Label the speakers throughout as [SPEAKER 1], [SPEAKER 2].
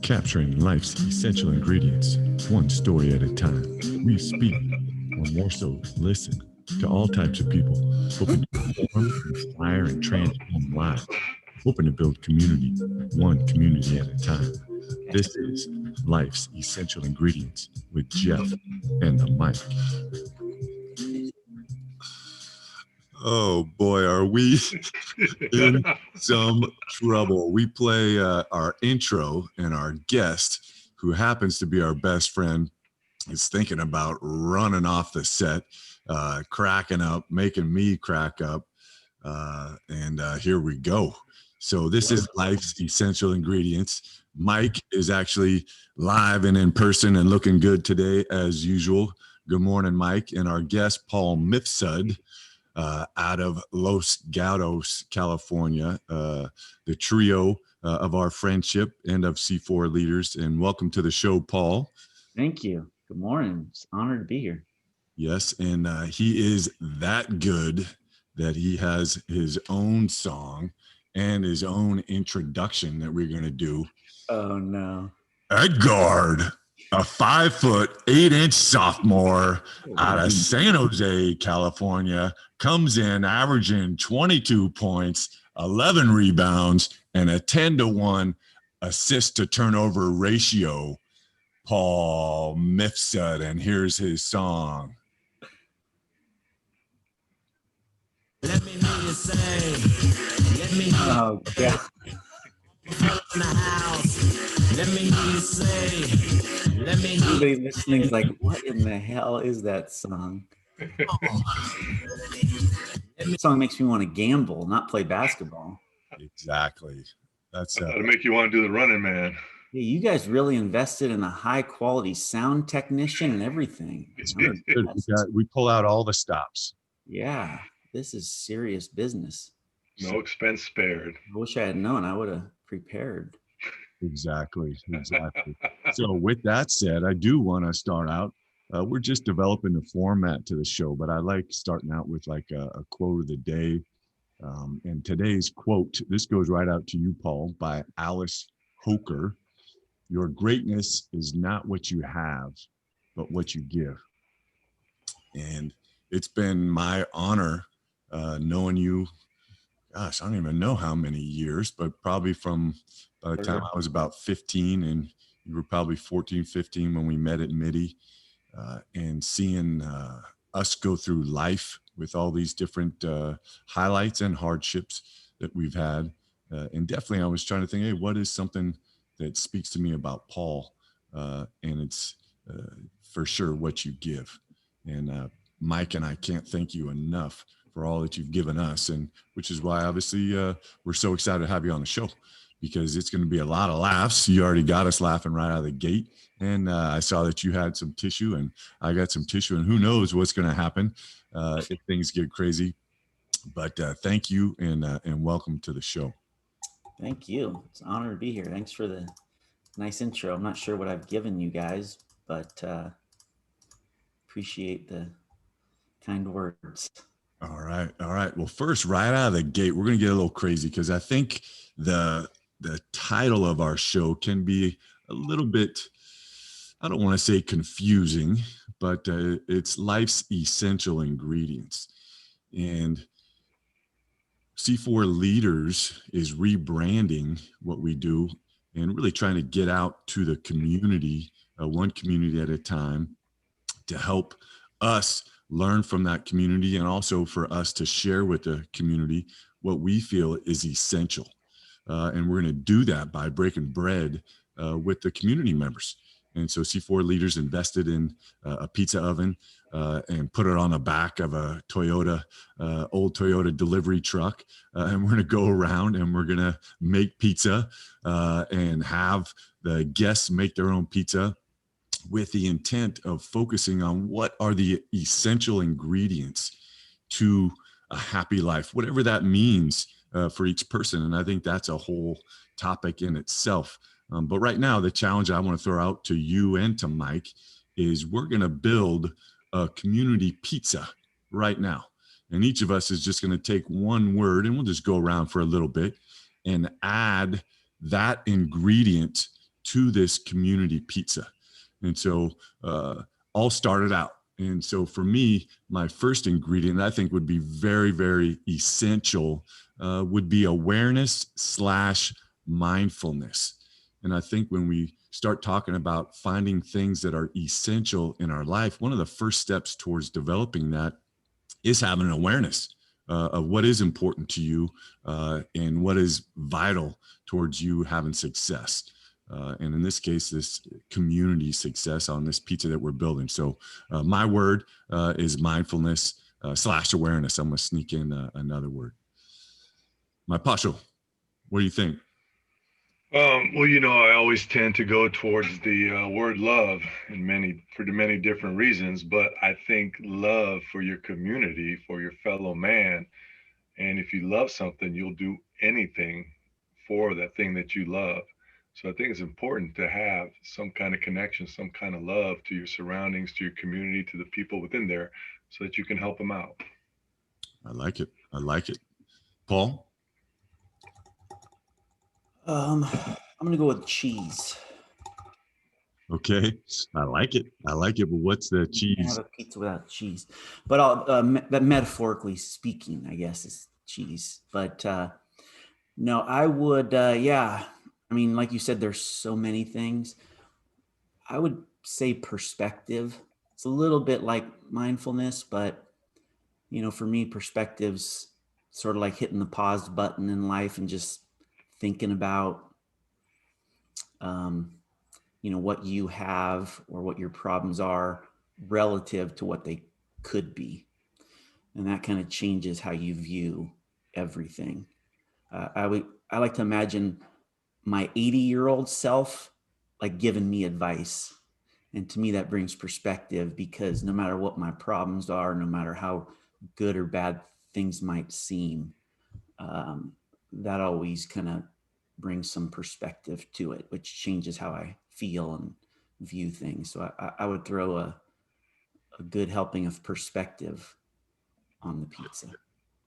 [SPEAKER 1] Capturing life's essential ingredients, one story at a time. We speak, or more so, listen to all types of people, hoping to inform, inspire, and transform lives, hoping to build community, one community at a time. This is Life's Essential Ingredients with Jeff and the mic. Oh boy, are we in some trouble. We play our intro, and our guest, who happens to be our best friend, is thinking about running off the set, cracking up, making me crack up. And here we go. So this is Life's Essential Ingredients. Mike is actually live and in person and looking good today as usual. Good morning, Mike. And our guest, Paul Mifsud, out of Los Gatos, California, the trio of our friendship and of C4 leaders. And welcome to the show, Paul.
[SPEAKER 2] Thank you. Good morning. It's an honor to be here.
[SPEAKER 1] Yes, and he is that good that he has his own song and his own introduction that we're going to do.
[SPEAKER 2] Oh, no.
[SPEAKER 1] Edgard, a 5'8" sophomore out of San Jose, California, comes in averaging 22 points, 11 rebounds, and a 10-to-1 assist to turnover ratio. Paul Mifsud, and here's his song.
[SPEAKER 3] Let me hear you say. Let me hear
[SPEAKER 2] Oh, God.
[SPEAKER 3] in the house. Let me hear you say. Let me hear
[SPEAKER 2] Everybody listening's like, what in the hell is that song? This song makes me want to gamble, not play basketball.
[SPEAKER 1] Exactly. That's
[SPEAKER 4] that'll make you want to do the running man.
[SPEAKER 2] Yeah, you guys really invested in a high quality sound technician and everything.
[SPEAKER 1] we pull out all the stops.
[SPEAKER 2] Yeah, this is serious business.
[SPEAKER 4] No expense spared.
[SPEAKER 2] I wish I had known. I would have prepared.
[SPEAKER 1] Exactly. So with that said, I do want to start out. We're just developing the format to the show, but I like starting out with like a quote of the day. And today's quote, this goes right out to you, Paul, by Alice Hoker. Your greatness is not what you have, but what you give. And it's been my honor knowing you, gosh, I don't even know how many years, but probably from by the time I was about 15 and you were probably 14, 15 when we met at MIDI, and seeing us go through life with all these different highlights and hardships that we've had. And definitely I was trying to think, hey, what is something that speaks to me about Paul? And it's for sure what you give. And Mike and I can't thank you enough for all that you've given us, and which is why obviously we're so excited to have you on the show, because it's going to be a lot of laughs. You already got us laughing right out of the gate. And I saw that you had some tissue and I got some tissue, and who knows what's going to happen if things get crazy. But thank you and welcome to the show.
[SPEAKER 2] Thank you. It's an honor to be here. Thanks for the nice intro. I'm not sure what I've given you guys, but appreciate the kind words.
[SPEAKER 1] All right. Well, first, right out of the gate, we're going to get a little crazy because I think the title of our show can be a little bit, I don't want to say confusing, but it's Life's Essential Ingredients. And C4 Leaders is rebranding what we do and really trying to get out to the community, one community at a time, to help us learn from that community and also for us to share with the community what we feel is essential. And we're going to do that by breaking bread with the community members. And so C4 Leaders invested in a pizza oven and put it on the back of a Toyota, old Toyota delivery truck. And we're going to go around and we're going to make pizza and have the guests make their own pizza, with the intent of focusing on what are the essential ingredients to a happy life, whatever that means for each person. And I think that's a whole topic in itself. But right now, the challenge I want to throw out to you and to Mike is we're going to build a community pizza right now. And each of us is just going to take one word, and we'll just go around for a little bit and add that ingredient to this community pizza. And so all started out. And so for me, my first ingredient I think would be very, very essential would be awareness / mindfulness. And I think when we start talking about finding things that are essential in our life, one of the first steps towards developing that is having an awareness of what is important to you and what is vital towards you having success. And in this case, this community success on this pizza that we're building. So my word is mindfulness / awareness. I'm going to sneak in another word. My Pasho, what do you think?
[SPEAKER 4] Well, I always tend to go towards the word love for the many different reasons, but I think love for your community, for your fellow man, and if you love something, you'll do anything for that thing that you love. So I think it's important to have some kind of connection, some kind of love to your surroundings, to your community, to the people within there, so that you can help them out.
[SPEAKER 1] I like it. I like it. Paul?
[SPEAKER 2] I'm gonna go with cheese.
[SPEAKER 1] Okay. I like it. I like it. But what's the
[SPEAKER 2] You can't
[SPEAKER 1] cheese?
[SPEAKER 2] have a pizza without cheese, but that metaphorically speaking, I guess, is cheese. But no, I would. Yeah, I mean, like you said, there's so many things. I would say perspective. It's a little bit like mindfulness, but for me, perspective's sort of like hitting the pause button in life and just thinking about, um, what you have or what your problems are relative to what they could be. And that kind of changes how you view everything. I like to imagine my 80-year-old self like giving me advice. And to me, that brings perspective because no matter what my problems are, no matter how good or bad things might seem, that always kind of brings some perspective to it, which changes how I feel and view things. So I would throw a good helping of perspective on the pizza.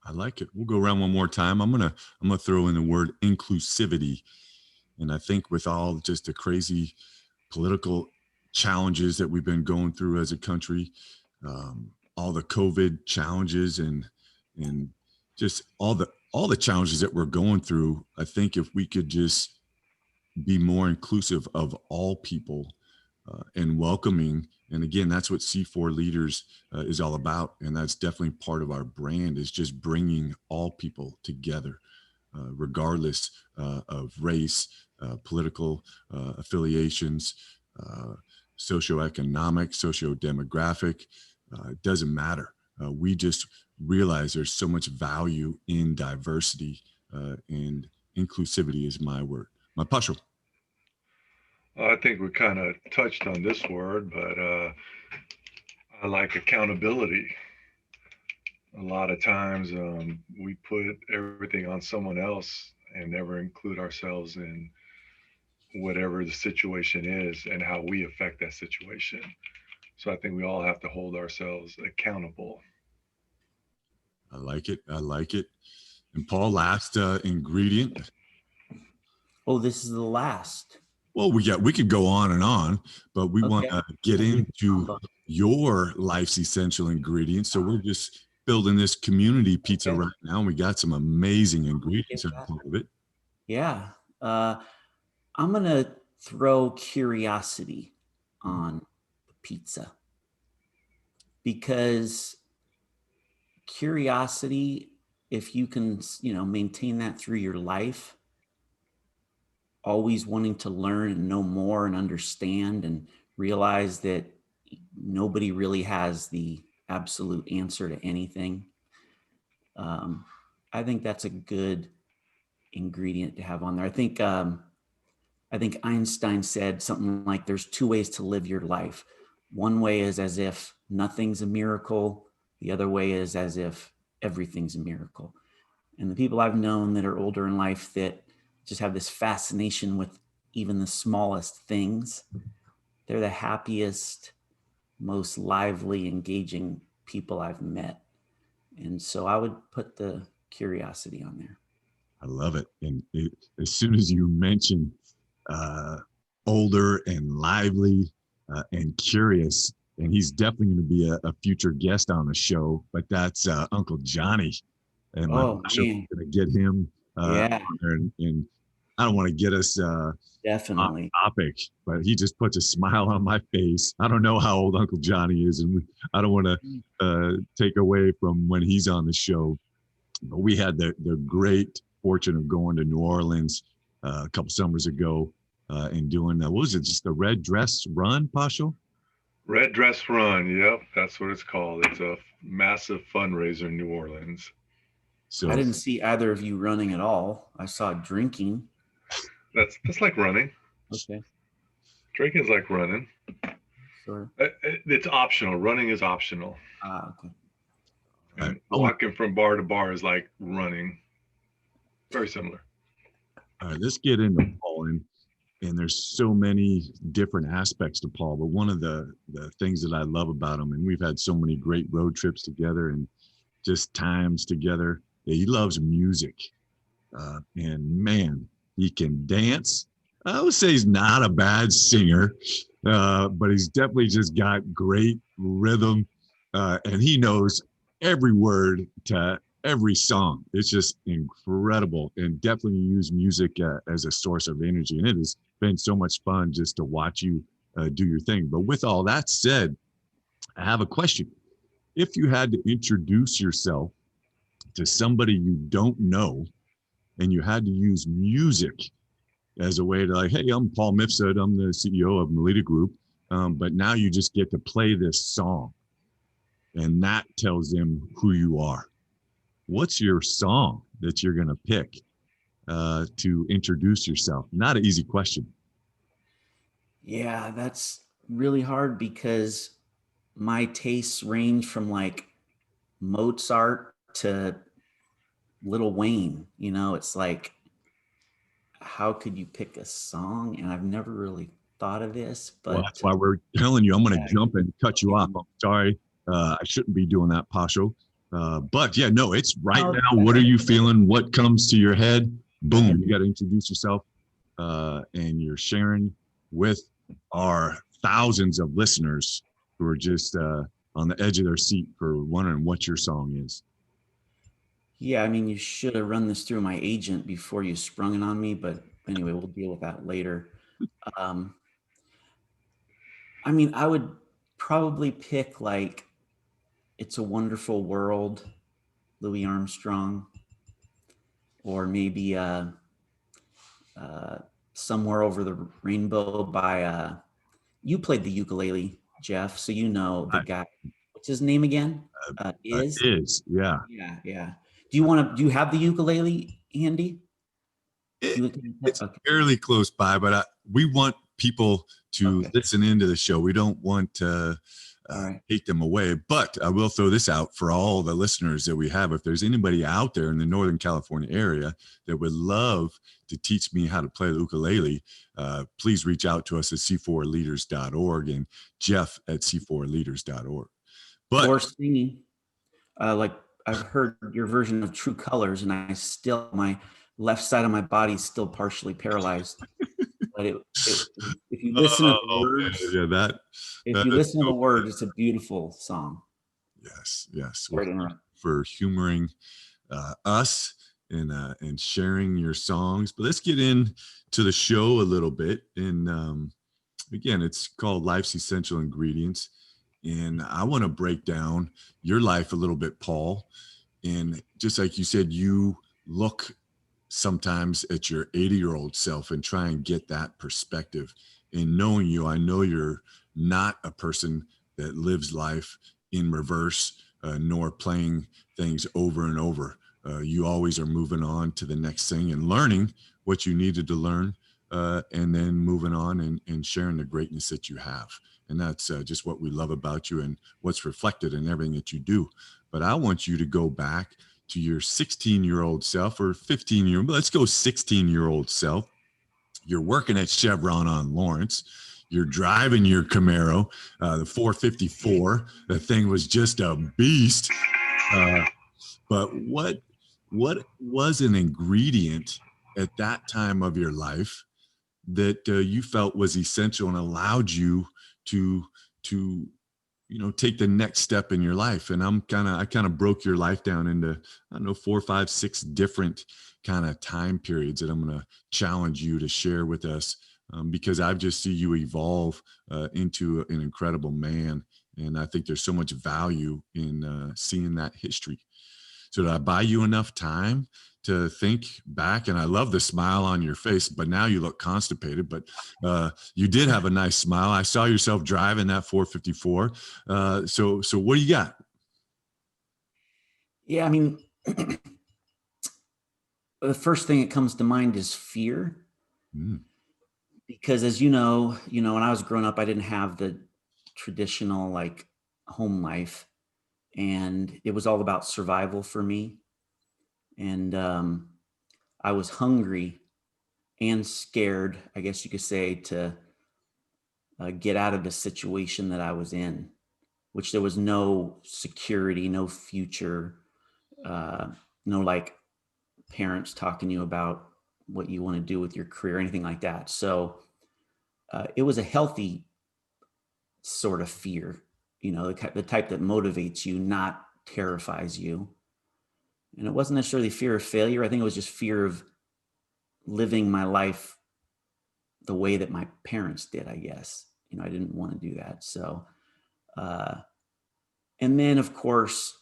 [SPEAKER 1] I like it. We'll go around one more time. I'm gonna throw in the word inclusivity. And I think with all just the crazy political challenges that we've been going through as a country, all the COVID challenges and just all the challenges that we're going through, I think if we could just be more inclusive of all people and welcoming. And again, that's what C4 Leaders is all about. And that's definitely part of our brand is just bringing all people together, regardless of race, political affiliations, socioeconomic, socio-demographic. It doesn't matter. We just realize there's so much value in diversity and inclusivity is my word. My Pasho.
[SPEAKER 4] I think we kind of touched on this word, but I like accountability. A lot of times we put everything on someone else and never include ourselves in whatever the situation is and how we affect that situation. So I think we all have to hold ourselves accountable.
[SPEAKER 1] I like it. I like it. And Paul, last ingredient.
[SPEAKER 2] Oh, this is the last.
[SPEAKER 1] Well, we could go on, but we want
[SPEAKER 2] Okay.
[SPEAKER 1] to get
[SPEAKER 2] We'll do the
[SPEAKER 1] into
[SPEAKER 2] combo.
[SPEAKER 1] your life's essential ingredients. So we're just building this community pizza
[SPEAKER 2] Okay.
[SPEAKER 1] right now, and we got some amazing ingredients
[SPEAKER 2] Get
[SPEAKER 1] on
[SPEAKER 2] that.
[SPEAKER 1] top of it.
[SPEAKER 2] Yeah. I'm going to throw curiosity on pizza because curiosity, if you can, maintain that through your life, always wanting to learn and know more and understand and realize that nobody really has the absolute answer to anything. I think that's a good ingredient to have on there. I think Einstein said something like there's two ways to live your life. One way is as if nothing's a miracle. The other way is as if everything's a miracle. And the people I've known that are older in life that just have this fascination with even the smallest things, they're the happiest, most lively, engaging people I've met. And so I would put the curiosity on there.
[SPEAKER 1] I love it. And as soon as you mention uh, older and lively and curious, and he's definitely going to be a future guest on the show, but that's Uncle Johnny. And my
[SPEAKER 2] Oh
[SPEAKER 1] show is
[SPEAKER 2] man,
[SPEAKER 1] going to get him
[SPEAKER 2] yeah,
[SPEAKER 1] on there. And I don't want to get us off
[SPEAKER 2] definitely.
[SPEAKER 1] topic, but he just puts a smile on my face. I don't know how old Uncle Johnny is, and I don't want to take away from when he's on the show. But we had the great fortune of going to New Orleans a couple summers ago and doing what was it? Just the Red Dress Run, Pasho?
[SPEAKER 4] Red Dress Run. Yep, that's what it's called. It's a massive fundraiser in New Orleans.
[SPEAKER 2] I
[SPEAKER 1] So
[SPEAKER 2] didn't see either of you running at all. I saw drinking.
[SPEAKER 4] That's like running.
[SPEAKER 2] Okay,
[SPEAKER 4] Drinking's like running.
[SPEAKER 2] sure.
[SPEAKER 4] It's optional. Running is optional.
[SPEAKER 2] Okay.
[SPEAKER 4] And walking from bar to bar is like running. Very similar.
[SPEAKER 1] all right, let's get into Paul. And there's so many different aspects to Paul, but one of the things that I love about him, and we've had so many great road trips together and just times together, he loves music. And man, he can dance. I would say he's not a bad singer, but he's definitely just got great rhythm, and he knows every word to every song. It's just incredible, and definitely use music as a source of energy. And it has been so much fun just to watch you do your thing. But with all that said, I have a question. If you had to introduce yourself to somebody you don't know, and you had to use music as a way to like, hey, I'm Paul Mifsud, I'm the CEO of Melita Group, but now you just get to play this song, and that tells them who you are. What's your song that you're going to pick to introduce yourself? Not an easy question.
[SPEAKER 2] Yeah, that's really hard because my tastes range from like Mozart to Little Wayne. You know, it's like, how could you pick a song? And I've never really thought of this,
[SPEAKER 1] Well,
[SPEAKER 2] but
[SPEAKER 1] that's why we're telling you. I'm going to
[SPEAKER 2] yeah,
[SPEAKER 1] jump and cut you off. I'm sorry. I shouldn't be doing that, Pasho. But yeah, no, it's right
[SPEAKER 2] Oh,
[SPEAKER 1] now. What are you feeling? What comes to your head? Boom, you got to introduce yourself. And you're sharing with our thousands of listeners who are just on the edge of their seat for wondering what your song is.
[SPEAKER 2] yeah, I mean, you should have run this through my agent before you sprung it on me, but anyway, we'll deal with that later. Um, I mean, I would probably pick like It's a Wonderful World, Louis Armstrong, or maybe uh, Somewhere Over the Rainbow by, you played the ukulele, Jeff, so you know the
[SPEAKER 1] I,
[SPEAKER 2] guy. What's his name again? Is?
[SPEAKER 1] yeah.
[SPEAKER 2] Yeah, yeah. Do you have the ukulele handy?
[SPEAKER 1] It,
[SPEAKER 2] You
[SPEAKER 1] it's
[SPEAKER 2] okay.
[SPEAKER 1] fairly close by, but we want people to
[SPEAKER 2] Okay.
[SPEAKER 1] listen into the show. We don't want to
[SPEAKER 2] All right.
[SPEAKER 1] take them away. But I will throw this out for all the listeners that we have. If there's anybody out there in the Northern California area that would love to teach me how to play the ukulele, please reach out to us at c4leaders.org and Jeff at c4leaders.org. But
[SPEAKER 2] Or singing. Like I've heard your version of True Colors, and my left side of my body is still partially paralyzed. But if you listen to the words,
[SPEAKER 1] yeah,
[SPEAKER 2] if
[SPEAKER 1] that
[SPEAKER 2] you
[SPEAKER 1] is
[SPEAKER 2] listen to
[SPEAKER 1] so
[SPEAKER 2] the words, it's a beautiful song.
[SPEAKER 1] yes. Well,
[SPEAKER 2] Sorry to interrupt.
[SPEAKER 1] for humoring us and sharing your songs. But let's get into the show a little bit. And again, it's called Life's Essential Ingredients. And I want to break down your life a little bit, Paul. And just like you said, you look sometimes at your 80-year-old self and try and get that perspective. And knowing you, I know you're not a person that lives life in reverse, nor playing things over and over. You always are moving on to the next thing and learning what you needed to learn, and then moving on and sharing the greatness that you have. And that's just what we love about you and what's reflected in everything that you do. But I want you to go back to your 16-year-old self or 15-year, let's go 16-year-old self. You're working at Chevron on Lawrence. You're driving your Camaro, the 454. The thing was just a beast. But what what was an ingredient at that time of your life that you felt was essential and allowed you to to take the next step in your life? And I kind of broke your life down into, I don't know, 4, 5, 6 different kind of time periods that I'm going to challenge you to share with us, because I've just see you evolve into an incredible man, and I think there's so much value in seeing that history. So did I buy you enough time to think back? And I love the smile on your face, but now you look constipated, but you did have a nice smile. I saw yourself driving that 454. So what do you got?
[SPEAKER 2] Yeah, I mean, the first thing that comes to mind is fear.
[SPEAKER 1] Mm,
[SPEAKER 2] Because as when I was growing up, I didn't have the traditional like home life, and it was all about survival for me. And I was hungry and scared, I guess you could say, to get out of the situation that I was in, which there was no security, no future, uh, no like parents talking to you about what you want to do with your career, anything like that. So it was a healthy sort of fear, the type that motivates you, not terrifies you. And it wasn't necessarily fear of failure. I think it was just fear of living my life the way that my parents did, I guess. I didn't want to do that. So, uh, and then of course,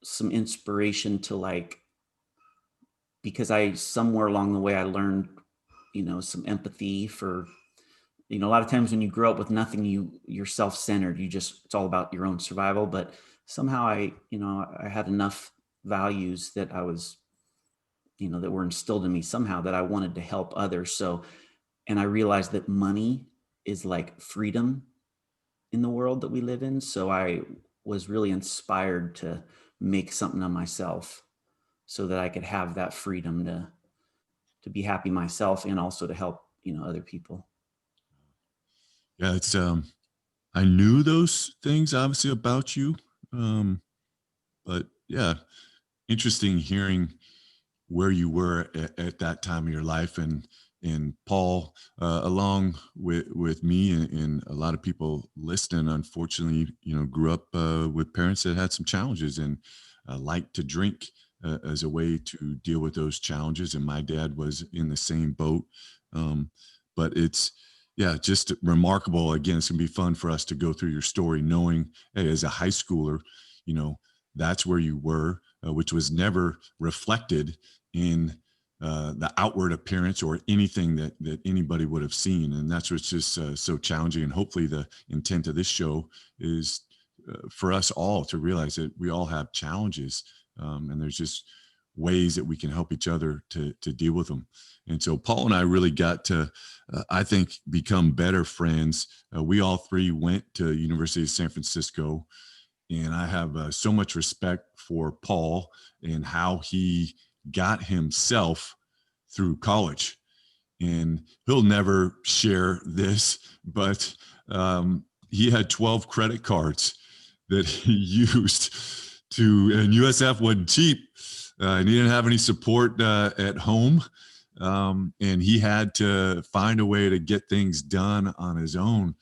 [SPEAKER 2] some inspiration to like, because I somewhere along the way, I learned, some empathy for, a lot of times when you grow up with nothing, you're self-centered. It's all about your own survival. But somehow I had enough values that that were instilled in me somehow, that I wanted to help others. So, and I realized that money is like freedom in the world that we live in. So I was really inspired to make something of myself so that I could have that freedom to be happy myself and also to help, other people.
[SPEAKER 1] yeah, it's I knew those things obviously about you, um, but yeah, interesting hearing where you were at that time of your life. And Paul, along with me and a lot of people listening, unfortunately, grew up with parents that had some challenges and liked to drink as a way to deal with those challenges. And my dad was in the same boat. um, but it's, yeah, just remarkable. Again, it's gonna be fun for us to go through your story, knowing, hey, as a high schooler, you know that's where you were, which was never reflected in the outward appearance or anything that anybody would have seen. And that's what's just so challenging. And hopefully the intent of this show is for us all to realize that we all have challenges, and there's just ways that we can help each other to deal with them. And so Paul and I really got to, I think, become better friends. We all three went to University of San Francisco, and I have so much respect for Paul and how he got himself through college. And he'll never share this, but he had 12 credit cards that he used and USF wasn't cheap. And he didn't have any support at home. And he had to find a way to get things done on his own.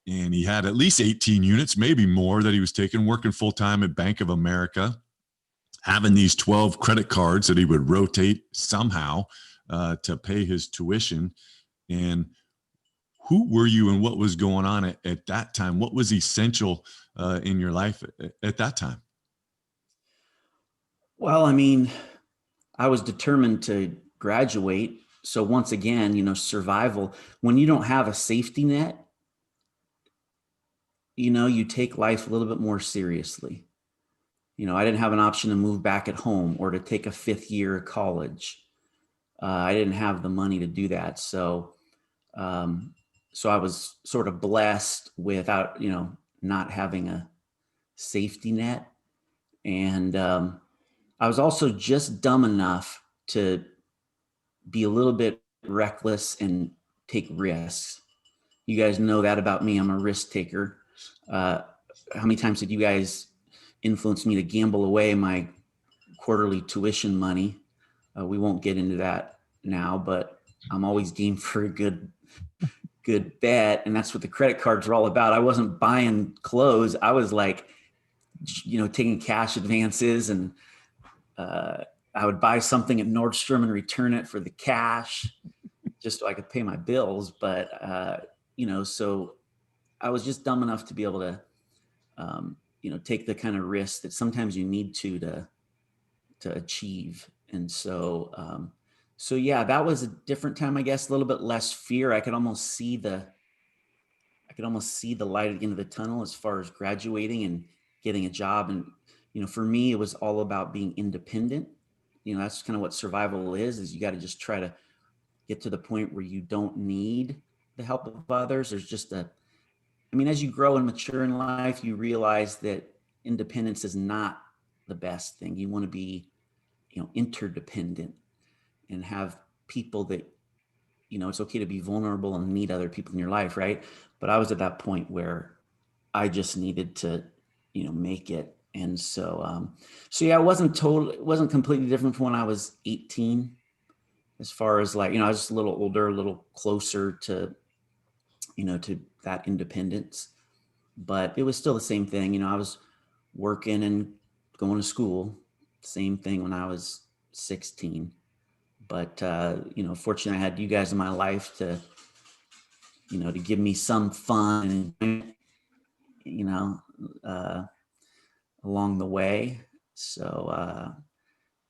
[SPEAKER 1] And he had at least 18 units, maybe more, that he was taking, working full time at Bank of America, having these 12 credit cards that he would rotate somehow to pay his tuition. And who were you and what was going on at that time? What was essential in your life at that time?
[SPEAKER 2] Well, I mean, I was determined to graduate. So once again, survival, when you don't have a safety net, you take life a little bit more seriously. I didn't have an option to move back at home or to take a fifth year of college. I didn't have the money to do that. Um, so I was sort of blessed without, not having a safety net. And I was also just dumb enough to be a little bit reckless and take risks. You guys know that about me. I'm a risk taker. How many times did you guys influence me to gamble away my quarterly tuition money. We won't get into that now, but I'm always game for a good bet. And that's what the credit cards are all about. I wasn't buying clothes. I was like, taking cash advances, and I would buy something at Nordstrom and return it for the cash just so I could pay my bills. But, so I was just dumb enough to be able to, take the kind of risk that sometimes you need to achieve. And so yeah, that was a different time, I guess, a little bit less fear. I could almost see the light at the end of the tunnel as far as graduating and getting a job. And, for me, it was all about being independent. That's kind of what survival is you got to just try to get to the point where you don't need the help of others. There's just as you grow and mature in life, you realize that independence is not the best thing. You want to be, interdependent and have people that, it's okay to be vulnerable and need other people in your life. Right. But I was at that point where I just needed to, make it. And so yeah, it wasn't completely different from when I was 18, as far as like, I was just a little older, a little closer to, to that independence, but it was still the same thing. I was working and going to school, same thing when I was 16. But, fortunately I had you guys in my life to give me some fun and, along the way. So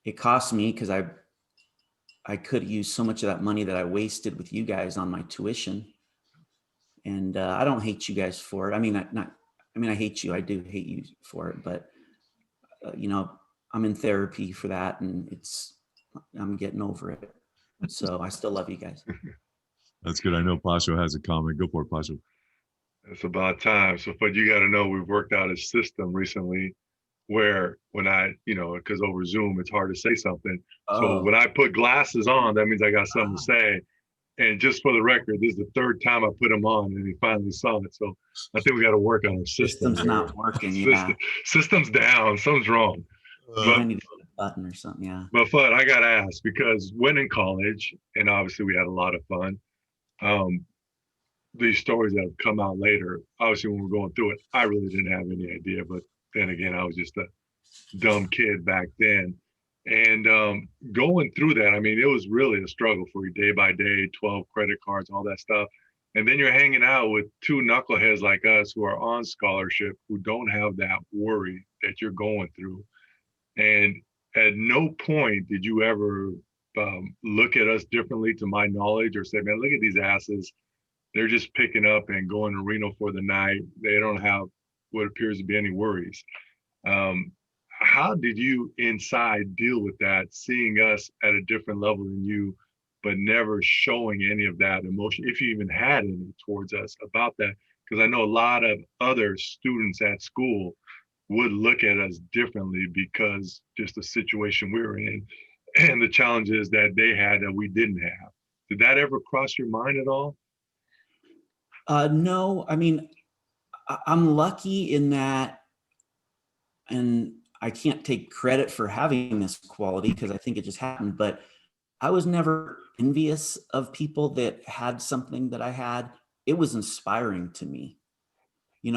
[SPEAKER 2] it cost me, because I could use so much of that money that I wasted with you guys on my tuition. And I don't hate you guys for it. I hate you. I do hate you for it, but I'm in therapy for that, and I'm getting over it. So I still love you guys.
[SPEAKER 1] That's good. I know Pasho has a comment. Go for it, Pasho.
[SPEAKER 4] It's about time. So, but you got to know, we've worked out a system recently where when I, because over Zoom, it's hard to say something. So when I put glasses on, that means I got something to say. And just for the record, this is the third time I put them on, and he finally saw it. So I think we got to work on our system.
[SPEAKER 2] System's not working. Yeah.
[SPEAKER 4] System's down. Something's wrong.
[SPEAKER 2] I need to hit a button or something. Yeah.
[SPEAKER 4] But Fudd, I got to ask, because when in college, and obviously we had a lot of fun, these stories that have come out later, obviously when we're going through it, I really didn't have any idea. But then again, I was just a dumb kid back then. And going through that, it was really a struggle for you day by day, 12 credit cards, all that stuff. And then you're hanging out with two knuckleheads like us who are on scholarship, who don't have that worry that you're going through. And at no point did you ever look at us differently, to my knowledge, or say, man, look at these asses. They're just picking up and going to Reno for the night. They don't have what appears to be any worries. How did you inside deal with that, seeing us at a different level than you, but never showing any of that emotion, if you even had any towards us about that? Because I know a lot of other students at school would look at us differently because just the situation we were in and the challenges that they had that we didn't have. Did that ever cross your mind at all?
[SPEAKER 2] No, I'm lucky in that, and I can't take credit for having this quality because I think it just happened, but I was never envious of people that had something that I had. It was inspiring to me.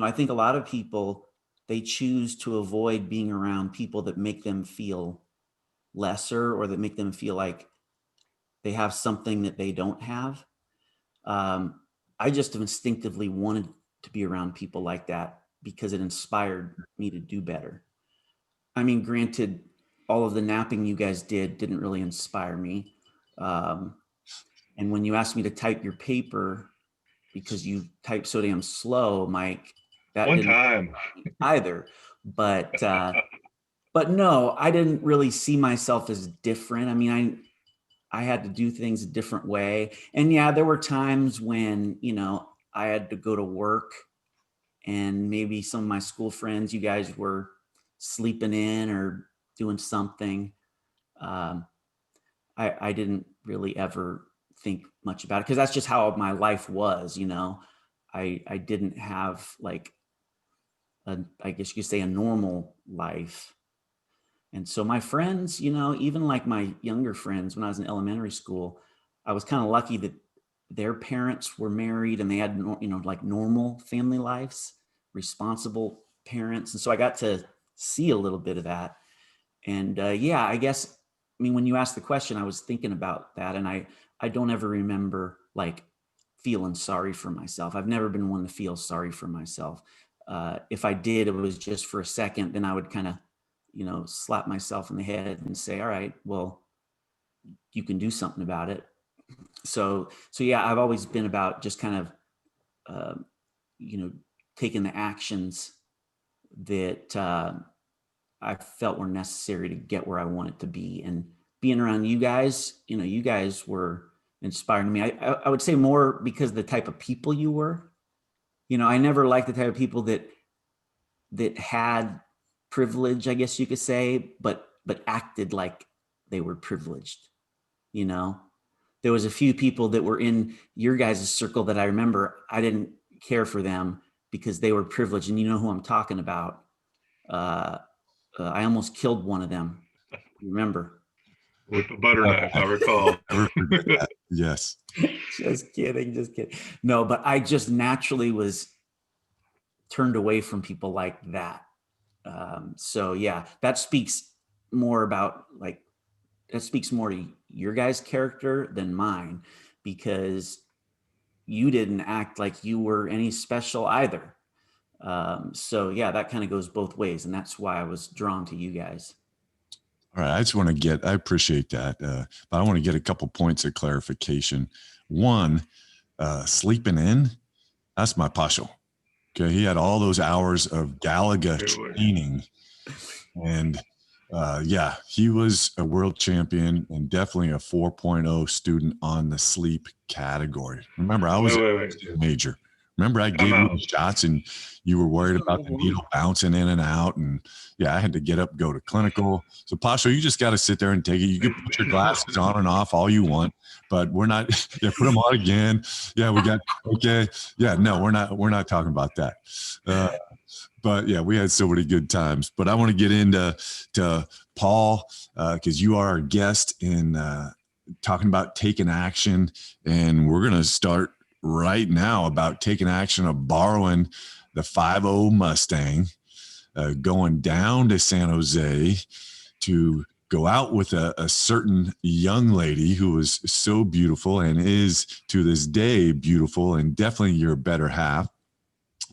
[SPEAKER 2] I think a lot of people, they choose to avoid being around people that make them feel lesser, or that make them feel like they have something that they don't have. I just instinctively wanted to be around people like that because it inspired me to do better. Granted, all of the napping you guys didn't really inspire me. And when you asked me to type your paper because you type so damn slow, Mike, that
[SPEAKER 4] one
[SPEAKER 2] didn't
[SPEAKER 4] time
[SPEAKER 2] either. But no, I didn't really see myself as different. I had to do things a different way. And yeah, there were times when, I had to go to work, and maybe some of my school friends, you guys were sleeping in or doing something. I didn't really ever think much about it because that's just how my life was. I didn't have like I guess you could say a normal life. And so my friends, even like my younger friends when I was in elementary school, I was kind of lucky that their parents were married and they had, like normal family lives, responsible parents. And so I got to see a little bit of that. And yeah, I guess, when you asked the question, I was thinking about that. And I don't ever remember like feeling sorry for myself. I've never been one to feel sorry for myself. If I did, it was just for a second, then I would kind of, slap myself in the head and say, all right, well, you can do something about it. So yeah, I've always been about just kind of, uh, taking the actions that I felt were necessary to get where I wanted to be. And being around you guys, you guys were inspiring me. I would say more because of the type of people you were. I never liked the type of people that had privilege, I guess you could say, but acted like they were privileged. There was a few people that were in your guys' circle that I remember I didn't care for them because they were privileged, and you know who I'm talking about. I almost killed one of them. Remember?
[SPEAKER 4] With the butter knife, I recall.
[SPEAKER 1] Never forget that. Yes.
[SPEAKER 2] Just kidding. No, but I just naturally was turned away from people like that. So yeah, that speaks more to your guys' character than mine, because you didn't act like you were any special either. So yeah, that kind of goes both ways, and that's why I was drawn to you guys.
[SPEAKER 1] All right. I appreciate that. But I want to get a couple points of clarification. One, sleeping in, that's my passion. Okay. He had all those hours of Galaga training. And yeah, he was a world champion and definitely a 4.0 student on the sleep category. Remember, I was a major. Remember, I gave you shots and you were worried about the needle bouncing in and out. And yeah, I had to get up, go to clinical. So, Pasho, you just got to sit there and take it. You can put your glasses on and off all you want, but we're not, yeah, put them on again. Yeah, okay. Yeah, no, we're not talking about that. But yeah, we had so many good times. But I want to get into Paul because you are our guest in talking about taking action, and we're going to start right now about taking action of borrowing the 5.0 Mustang, going down to San Jose to go out with a certain young lady who was so beautiful and is to this day beautiful and definitely your better half.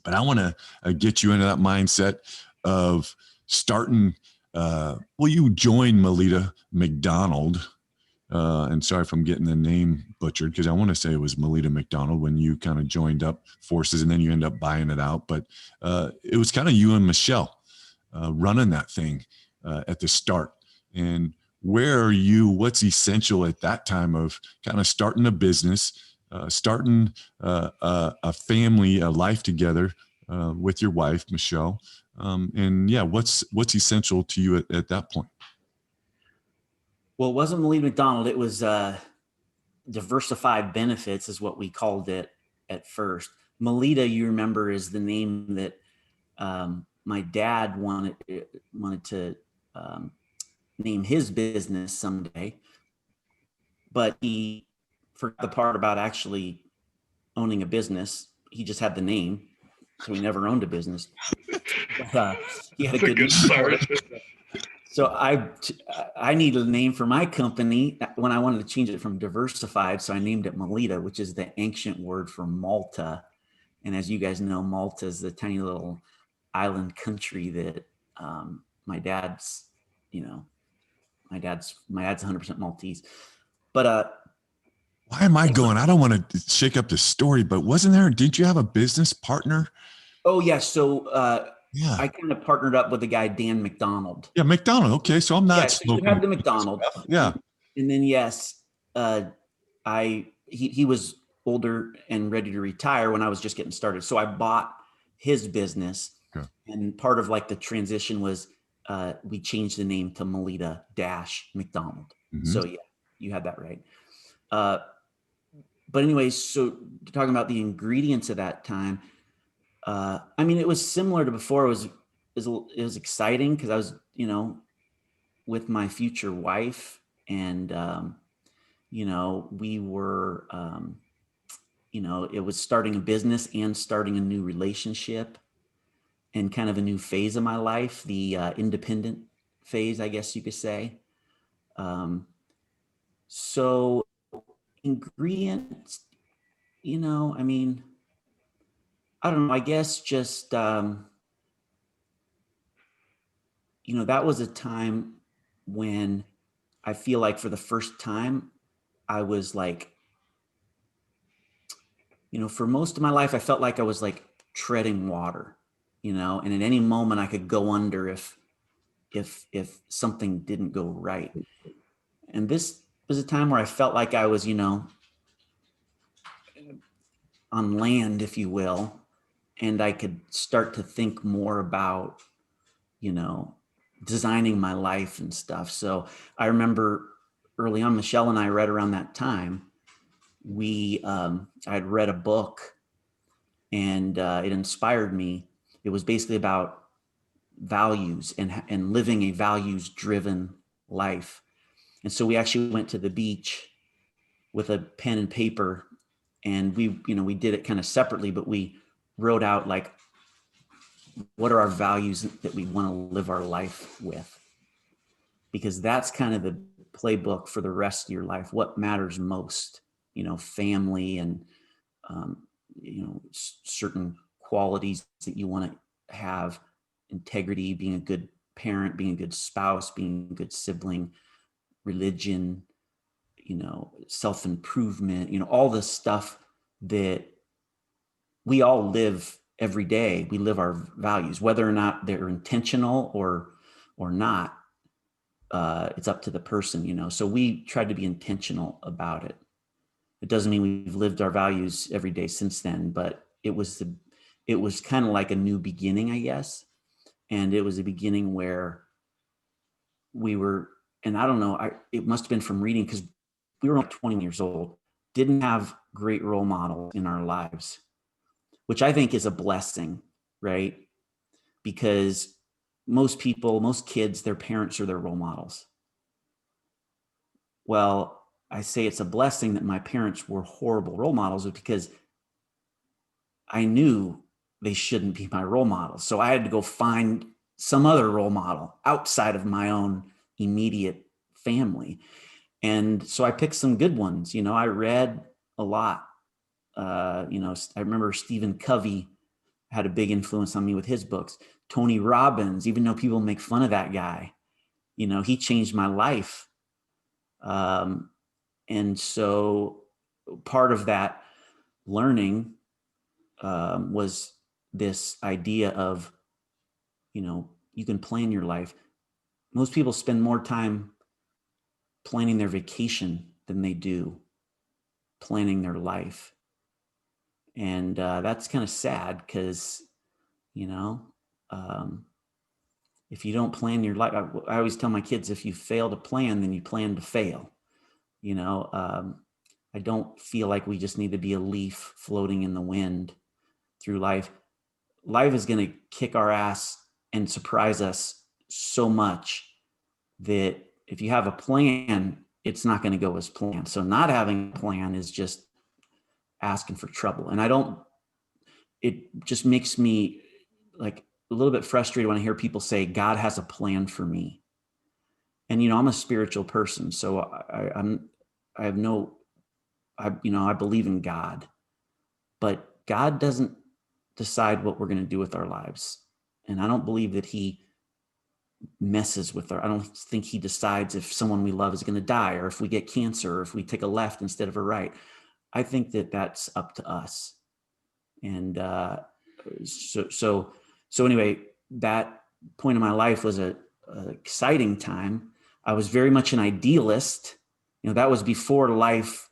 [SPEAKER 1] But I want to get you into that mindset of starting. You joined Melita McDonald. And sorry if I'm getting the name butchered, because I want to say it was Melita McDonald when you kind of joined up forces and then you end up buying it out. But it was kind of you and Michelle running that thing at the start. And where are you? What's essential at that time of kind of starting a business? Starting a family, a life together with your wife, Michelle. And yeah, what's essential to you at that point?
[SPEAKER 2] Well, it wasn't Melita McDonald. It was Diversified Benefits is what we called it at first. Melita, you remember, is the name that my dad wanted to name his business someday. But he forgot the part about actually owning a business. He just had the name, so he never owned a business. He had a good name for it. So I needed a name for my company when I wanted to change it from Diversified. So I named it Melita, which is the ancient word for Malta. And as you guys know, Malta is the tiny little island country that my dad's 100% Maltese. But
[SPEAKER 1] why am I going? I don't want to shake up the story, but didn't you have a business partner?
[SPEAKER 2] Oh yeah. So yeah, I kind of partnered up with the guy, Dan McDonald.
[SPEAKER 1] Yeah, McDonald. Okay. So I'm not
[SPEAKER 2] smoking. You have the McDonald.
[SPEAKER 1] Yeah.
[SPEAKER 2] And then yes, he was older and ready to retire when I was just getting started. So I bought his business. Okay. And part of like the transition was we changed the name to Melita McDonald. Mm-hmm. So yeah, you had that right. But anyways, so talking about the ingredients of that time, it was similar to before. It was exciting because I was, with my future wife, and we were, it was starting a business and starting a new relationship, and kind of a new phase of my life, the independent phase, I guess you could say. So ingredients, I mean, I don't know, I guess just, that was a time when I feel like for the first time, I was like, for most of my life, I felt like I was like treading water, and at any moment I could go under if something didn't go right. And this was a time where I felt like I was, on land, if you will, and I could start to think more about, you know, designing my life and stuff. So I remember early on, Michelle and I read around that time, I had read a book, and it inspired me. It was basically about values and living a values driven life. And so we actually went to the beach with a pen and paper, and we did it kind of separately, but we wrote out like, what are our values that we want to live our life with? Because that's kind of the playbook for the rest of your life. What matters most, family and, certain qualities that you want to have: integrity, being a good parent, being a good spouse, being a good sibling, religion, self-improvement, all the stuff that we all live every day. We live our values, whether or not they're intentional or not. It's up to the person, so we tried to be intentional about it. It doesn't mean we've lived our values every day since then, but it was kind of like a new beginning, I guess. And it was a beginning where we were, and I don't know, it must have been from reading, because we were like 20 years old, didn't have great role models in our lives, which I think is a blessing, right? Because most kids, their parents are their role models. Well, I say it's a blessing that my parents were horrible role models, because I knew they shouldn't be my role models. So I had to go find some other role model outside of my own immediate family. And so I picked some good ones. I read a lot. I remember Stephen Covey had a big influence on me with his books. Tony Robbins, even though people make fun of that guy, he changed my life. And so part of that learning was this idea of, you can plan your life. Most people spend more time planning their vacation than they do planning their life. And that's kind of sad, because, if you don't plan your life, I always tell my kids, if you fail to plan, then you plan to fail. I don't feel like we just need to be a leaf floating in the wind through life. Life is going to kick our ass and surprise us so much that if you have a plan, it's not going to go as planned. So not having a plan is just asking for trouble. And it just makes me like a little bit frustrated when I hear people say God has a plan for me. And, I'm a spiritual person, so I believe in God, but God doesn't decide what we're going to do with our lives. And I don't believe that he messes with I don't think he decides if someone we love is going to die, or if we get cancer, or if we take a left instead of a right. I think that that's up to us. And so anyway, that point in my life was a exciting time. I was very much an idealist. That was before life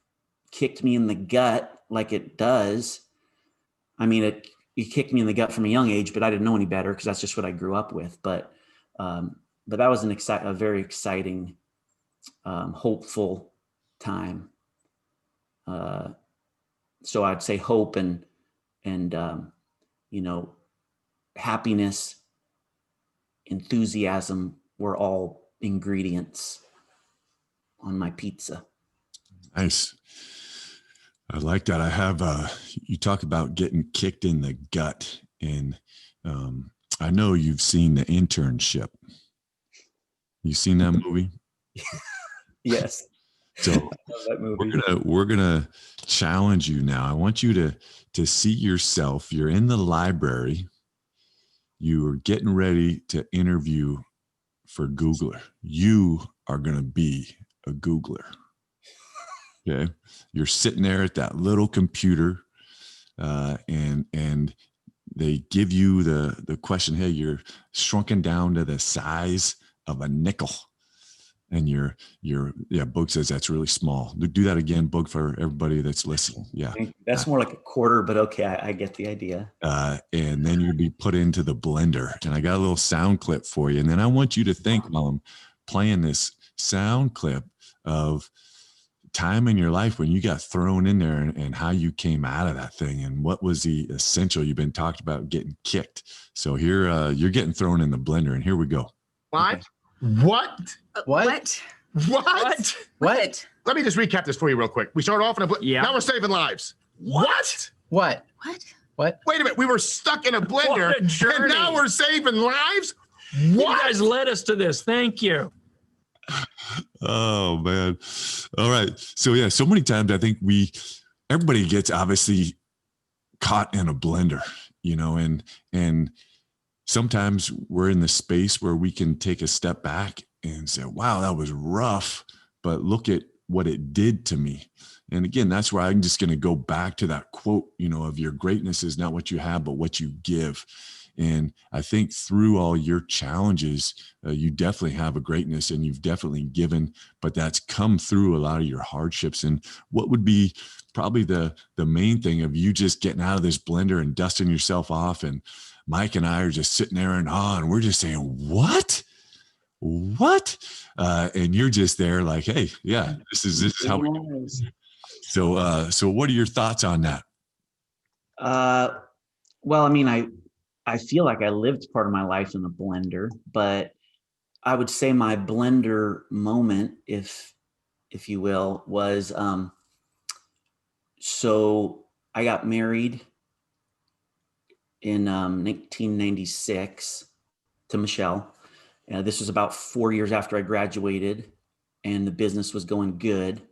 [SPEAKER 2] kicked me in the gut like it does. I mean, it kicked me in the gut from a young age, but I didn't know any better, because that's just what I grew up with. But that was a very exciting, hopeful time. So I'd say hope and happiness, enthusiasm were all ingredients on my pizza.
[SPEAKER 1] Nice. I like that. I have, you talk about getting kicked in the gut, and I know you've seen The Internship. You seen that movie?
[SPEAKER 2] Yes.
[SPEAKER 1] So
[SPEAKER 2] I love that movie.
[SPEAKER 1] we're gonna challenge you now. I want you to see yourself. You're in the library. You are getting ready to interview for Googler. You are gonna be a Googler. Okay, you're sitting there at that little computer, and they give you the question. Hey, you're shrunken down to the size of a nickel. And Boog says that's really small. Do that again, Boog, for everybody that's listening. Yeah.
[SPEAKER 2] That's more like a quarter, but okay, I get the idea.
[SPEAKER 1] And then you'll be put into the blender. And I got a little sound clip for you. And then I want you to think while I'm playing this sound clip of time in your life when you got thrown in there, and how you came out of that thing, and what was the essential. You've been talked about getting kicked. So here, you're getting thrown in the blender, and here we go.
[SPEAKER 5] What? What?
[SPEAKER 6] What?
[SPEAKER 5] What?
[SPEAKER 6] What?
[SPEAKER 5] Let me just recap this for you real quick. We started off in a
[SPEAKER 6] Yeah.
[SPEAKER 5] Now we're saving lives. What?
[SPEAKER 6] What?
[SPEAKER 7] What?
[SPEAKER 6] What?
[SPEAKER 5] Wait a minute. We were stuck in a blender,
[SPEAKER 6] What a journey.
[SPEAKER 5] and now we're saving lives?
[SPEAKER 6] You
[SPEAKER 5] What?
[SPEAKER 6] guys led us to this. Thank you.
[SPEAKER 1] Oh man. All right. So yeah, so many times I think everybody gets obviously caught in a blender, and sometimes we're in the space where we can take a step back and say, wow, that was rough, but look at what it did to me. And again, that's where I'm just going to go back to that quote, of your greatness is not what you have, but what you give. And I think through all your challenges, you definitely have a greatness, and you've definitely given, but that's come through a lot of your hardships. And what would be probably the main thing of you just getting out of this blender and dusting yourself off? And Mike and I are just sitting there and we're just saying, what? And you're just there like, hey, yeah, this is how we do it. So what are your thoughts on that?
[SPEAKER 2] Well, I mean, I feel like I lived part of my life in the blender, but I would say my blender moment, if you will, was so I got married in 1996 to Michelle. This was about 4 years after I graduated, and the business was going good,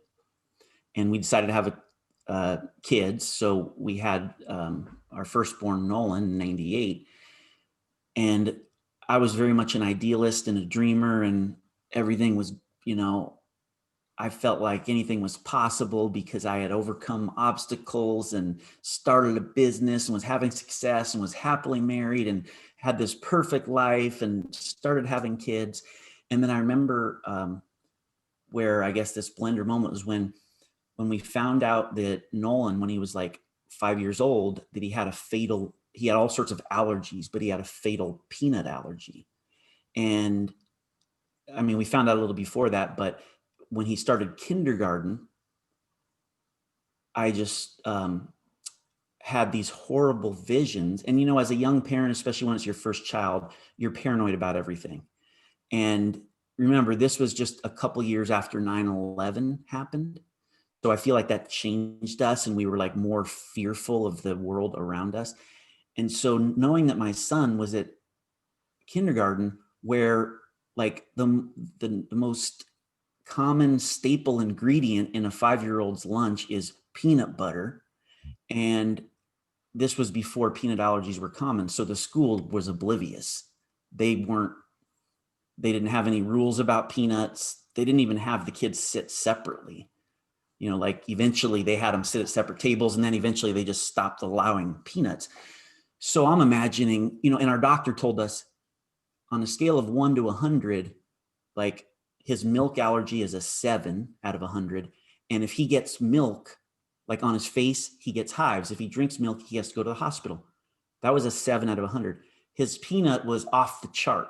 [SPEAKER 2] and we decided to have kids. So we had our firstborn, Nolan, in 98. And I was very much an idealist and a dreamer, and everything was, I felt like anything was possible because I had overcome obstacles and started a business and was having success and was happily married and had this perfect life and started having kids. And then I remember where I guess this blender moment was when we found out that Nolan, when he was like 5 years old, that he had all sorts of allergies, but he had a fatal peanut allergy. And I mean, we found out a little before that, but when he started kindergarten, I just had these horrible visions. And, as a young parent, especially when it's your first child, you're paranoid about everything. And remember, this was just a couple years after 9/11 happened. So I feel like that changed us, and we were like more fearful of the world around us. And so knowing that my son was at kindergarten, where like the most common staple ingredient in a 5-year-old's lunch is peanut butter, and this was before peanut allergies were common. So the school was oblivious. They didn't have any rules about peanuts. They didn't even have the kids sit separately. Like eventually they had them sit at separate tables, and then eventually they just stopped allowing peanuts. So I'm imagining, and our doctor told us on a scale of 1 to 100, like his milk allergy is a 7 out of 100. And if he gets milk, like on his face, he gets hives. If he drinks milk, he has to go to the hospital. That was a 7 out of 100. His peanut was off the chart,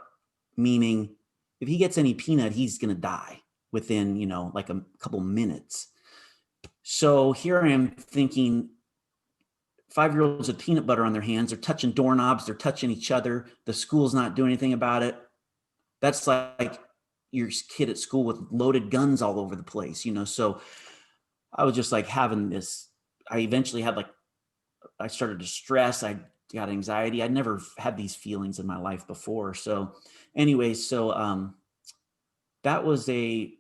[SPEAKER 2] meaning if he gets any peanut, he's going to die within, like a couple minutes. So here I am thinking, 5-year-olds with peanut butter on their hands, they're touching doorknobs, they're touching each other. The school's not doing anything about it. That's like your kid at school with loaded guns all over the place, so I was just like having this, I eventually had like, I started to stress. I got anxiety. I'd never had these feelings in my life before. So anyway, that was a,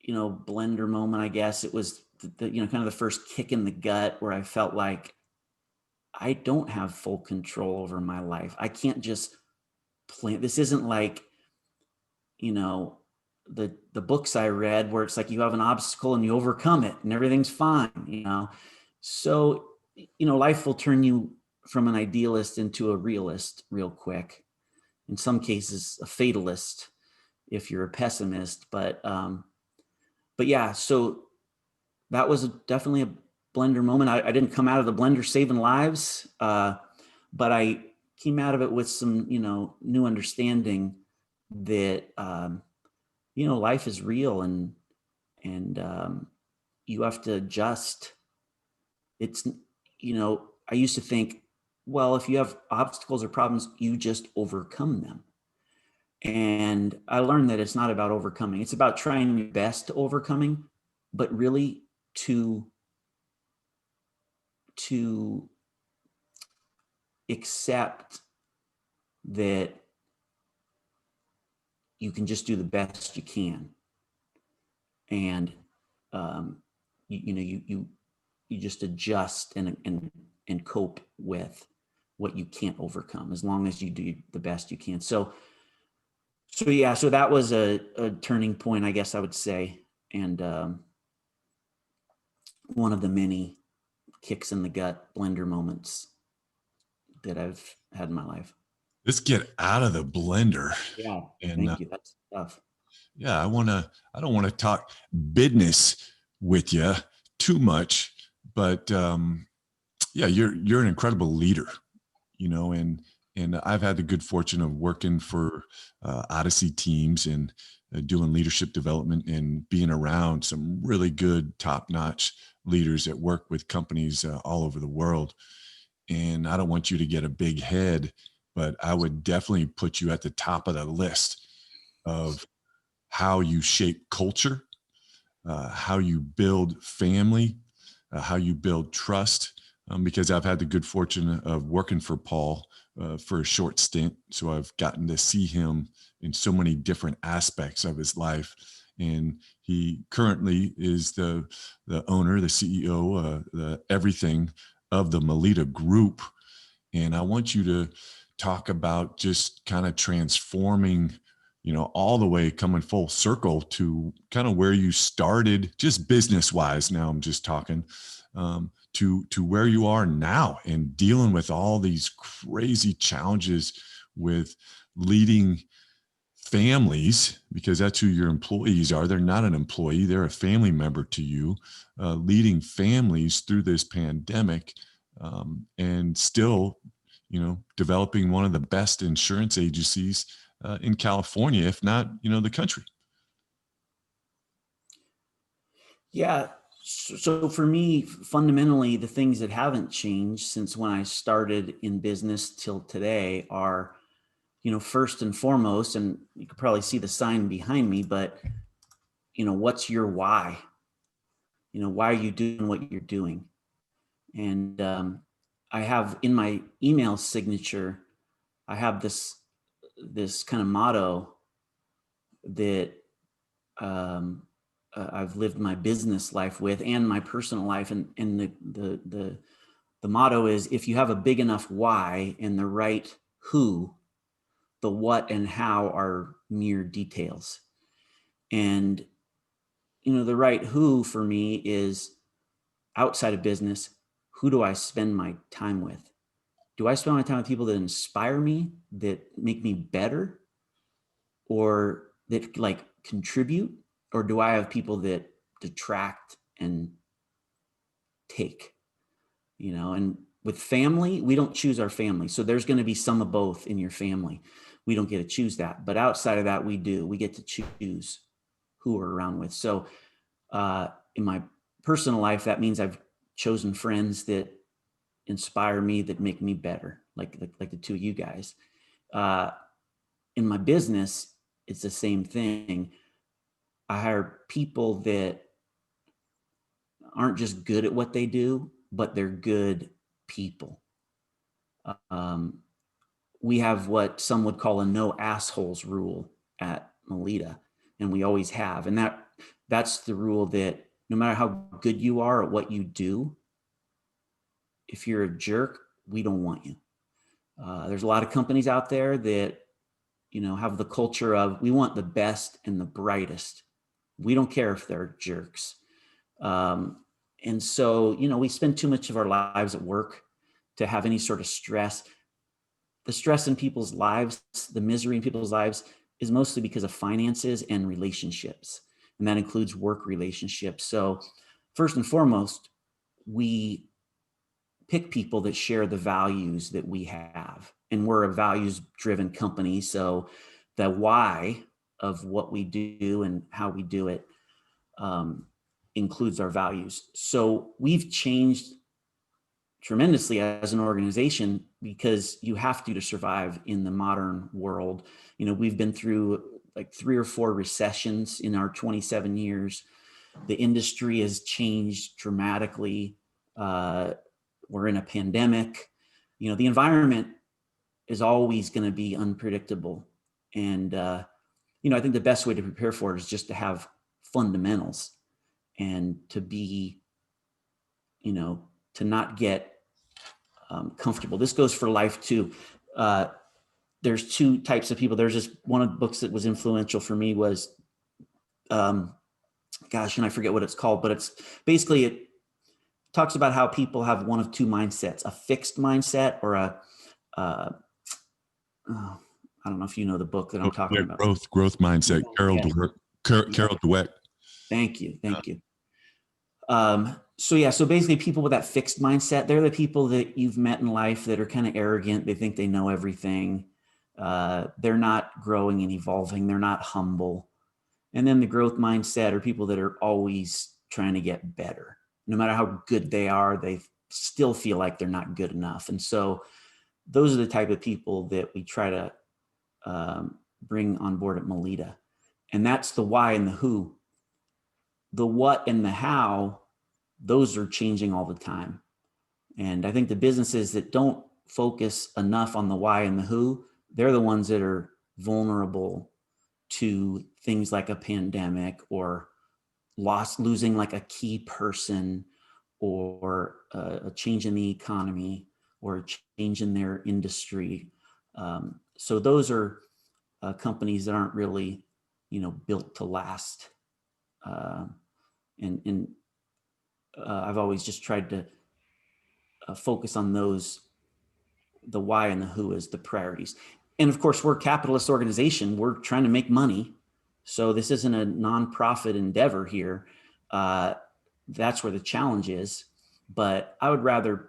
[SPEAKER 2] blender moment, I guess. It was kind of the first kick in the gut where I felt like I don't have full control over my life. I can't just plan. This isn't like, the books I read where it's like you have an obstacle and you overcome it and everything's fine. So, life will turn you from an idealist into a realist real quick. In some cases, a fatalist if you're a pessimist. But yeah, so that was definitely a blender moment. I didn't come out of the blender saving lives, but I came out of it with some, new understanding that, life is real and you have to adjust. It's, I used to think, well, if you have obstacles or problems, you just overcome them. And I learned that it's not about overcoming. It's about trying your best to overcoming, but really to accept that you can just do the best you can. And, you just adjust and cope with what you can't overcome as long as you do the best you can. So yeah, so that was a turning point, I guess I would say. And, one of the many kicks in the gut blender moments that I've had in my life.
[SPEAKER 1] Let's get out of the blender.
[SPEAKER 2] Yeah.
[SPEAKER 1] And
[SPEAKER 2] Thank you. That's tough.
[SPEAKER 1] yeah, I don't want to talk business with you too much, but yeah, you're an incredible leader, and I've had the good fortune of working for Odyssey teams and doing leadership development and being around some really good top-notch leaders that work with companies all over the world. And I don't want you to get a big head, but I would definitely put you at the top of the list of how you shape culture, how you build family, how you build trust. Because I've had the good fortune of working for Paul for a short stint. So I've gotten to see him in so many different aspects of his life. And he currently is the owner, the CEO, the everything of the Melita Group. And I want you to talk about just kind of transforming, all the way coming full circle to kind of where you started, just business wise. Now I'm just talking to where you are now and dealing with all these crazy challenges with leading families, because that's who your employees are. They're not an employee, they're a family member to you, leading families through this pandemic, and still, developing one of the best insurance agencies in California, if not, the country.
[SPEAKER 2] Yeah. So for me, fundamentally, the things that haven't changed since when I started in business till today are, first and foremost, and you could probably see the sign behind me, but, what's your why? Why are you doing what you're doing? And I have in my email signature, I have this kind of motto that I've lived my business life with and my personal life. And the motto is, if you have a big enough why and the right who, the what and how are mere details. And, the right who for me is outside of business. Who do I spend my time with? Do I spend my time with people that inspire me, that make me better, or that like contribute? Or do I have people that detract and take, and with family, we don't choose our family. So there's going to be some of both in your family. We don't get to choose that, but outside of that, we do. We get to choose who we're around with. So in my personal life, that means I've chosen friends that inspire me, that make me better, like the two of you guys. In my business, it's the same thing. I hire people that aren't just good at what they do, but they're good people. Um, we have what some would call a no assholes rule at Melita, and we always have. And that's the rule that no matter how good you are at what you do, if you're a jerk, we don't want you. There's a lot of companies out there that, have the culture of we want the best and the brightest. We don't care if they're jerks. And so, we spend too much of our lives at work to have any sort of stress. The stress in people's lives, the misery in people's lives is mostly because of finances and relationships. And that includes work relationships. So first and foremost, we pick people that share the values that we have. And we're a values driven company. So the why of what we do and how we do it includes our values. So we've changed tremendously as an organization because you have to survive in the modern world. We've been through like 3 or 4 recessions in our 27 years. The industry has changed dramatically. We're in a pandemic. The environment is always going to be unpredictable. And, I think the best way to prepare for it is just to have fundamentals and to be, to not get comfortable. This goes for life too. There's 2 types of people. There's just one of the books that was influential for me was, and I forget what it's called, but it's basically, it talks about how people have one of 2 mindsets, a fixed mindset or I don't know if you know the book that I'm talking about.
[SPEAKER 1] Growth mindset. Carol Dweck.
[SPEAKER 2] Thank you. So basically people with that fixed mindset, they're the people that you've met in life that are kind of arrogant. They think they know everything. They're not growing and evolving. They're not humble. And then the growth mindset are people that are always trying to get better. No matter how good they are, they still feel like they're not good enough. And so those are the type of people that we try to bring on board at Melita. And that's the why and the who. The what and the how, those are changing all the time. And I think the businesses that don't focus enough on the why and the who, they're the ones that are vulnerable to things like a pandemic or losing like a key person or a change in the economy or a change in their industry. So those are companies that aren't really, built to last. And I've always just tried to focus on those, the why and the who as the priorities. And of course, we're a capitalist organization. We're trying to make money. So this isn't a nonprofit endeavor here. That's where the challenge is. But I would rather,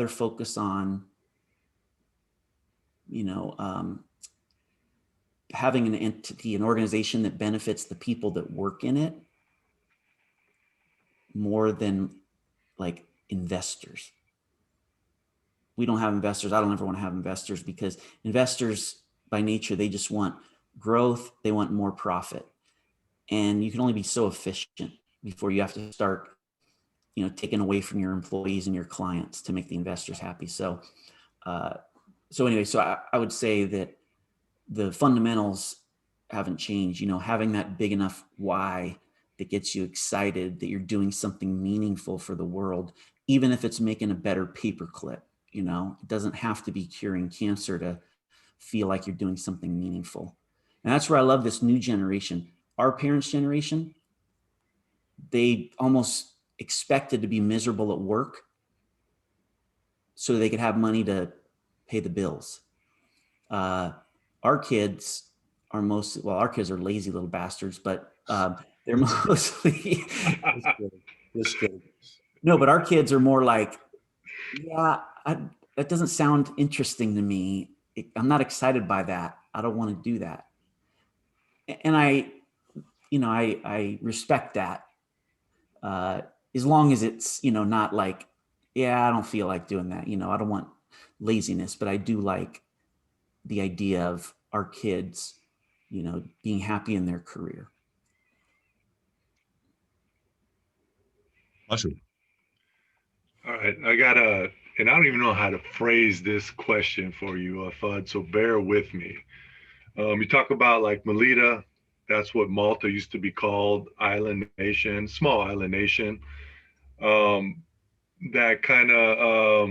[SPEAKER 2] focus on, having an entity, an organization that benefits the people that work in it more than like investors. We don't have investors. I don't ever want to have investors because investors by nature, they just want growth. They want more profit. And you can only be so efficient before you have to start, taking away from your employees and your clients to make the investors happy. So anyway, I would say that the fundamentals haven't changed, having that big enough why that gets you excited that you're doing something meaningful for the world, even if it's making a better paperclip. It doesn't have to be curing cancer to feel like you're doing something meaningful. And that's where I love this new generation. Our parents' generation, they almost expected to be miserable at work so they could have money to pay the bills. Our kids are our kids are lazy little bastards, but they're mostly, just kidding. No, but our kids are more like, that doesn't sound interesting to me. I'm not excited by that. I don't want to do that. And I respect that as long as it's, not like, I don't feel like doing that. I don't want laziness, but I do like the idea of our kids being happy in their career.
[SPEAKER 1] Awesome.
[SPEAKER 4] All right, and I don't even know how to phrase this question for you, Fudd, so bear with me. You talk about like Melita, that's what Malta used to be called, island nation, small island nation. Um, that kind of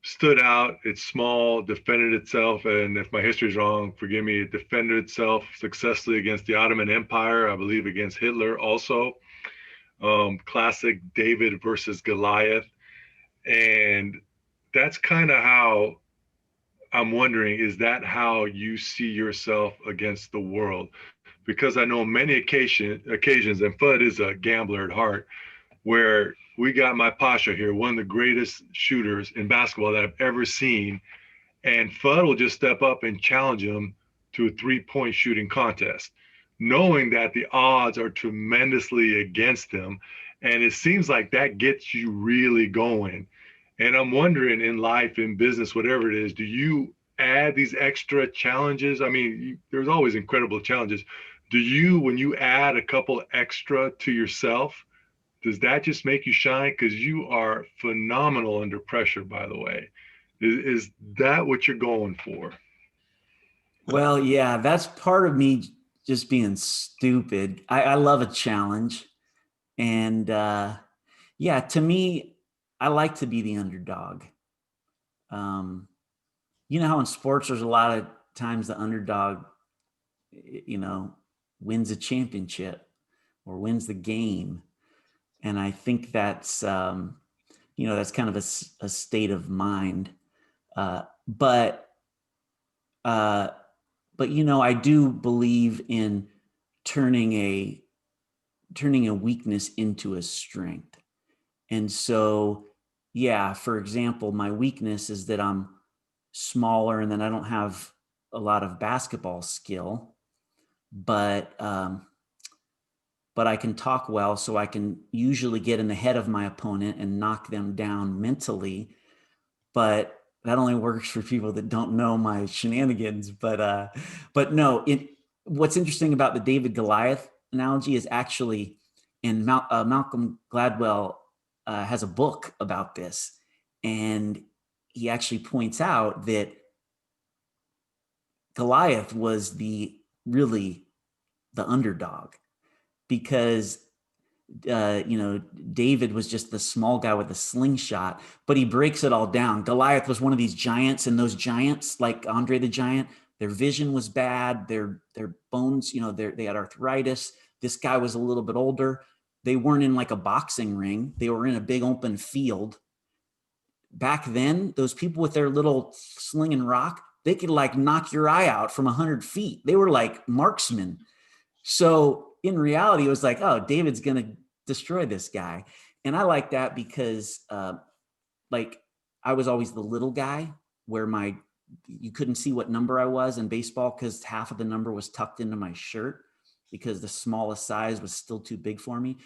[SPEAKER 4] stood out. It's small, defended itself, and if my history is wrong, forgive me, it defended itself successfully against the Ottoman Empire, I believe against Hitler also. Classic David versus Goliath. And that's kind of how I'm wondering, is that how you see yourself against the world? Because I know many occasions, and Fudd is a gambler at heart, where we got my Pasha here, one of the greatest shooters in basketball that I've ever seen. And Fudd will just step up and challenge him to a 3-point shooting contest, knowing that the odds are tremendously against him. And it seems like that gets you really going. And I'm wondering, in life, in business, whatever it is, do you add these extra challenges? I mean, there's always incredible challenges. Do you, when you add a couple extra to yourself, does that just make you shine? Because you are phenomenal under pressure, by the way. Is that what you're going for?
[SPEAKER 2] Well, yeah, that's part of me just being stupid. I love a challenge. And yeah, to me, I like to be the underdog. You know how in sports, there's a lot of times the underdog, wins a championship or wins the game. And I think that's, that's kind of a state of mind. But I do believe in turning a weakness into a strength. And so, yeah, for example, my weakness is that I'm smaller and then I don't have a lot of basketball skill, but I can talk well, so I can usually get in the head of my opponent and knock them down mentally. But that only works for people that don't know my shenanigans. But no, what's interesting about the David Goliath analogy is actually, and Malcolm Gladwell has a book about this, and he actually points out that Goliath was really the underdog, because David was just the small guy with a slingshot, but he breaks it all down. Goliath was one of these giants, and those giants, like Andre the Giant, their vision was bad. Their bones, they had arthritis. This guy was a little bit older. They weren't in like a boxing ring. They were in a big open field. Back then, those people with their little sling and rock, they could like knock your eye out from 100 feet. They were like marksmen. So in reality, it was like, oh, David's going to destroy this guy. And I like that because I was always the little guy where you couldn't see what number I was in baseball because half of the number was tucked into my shirt because the smallest size was still too big for me.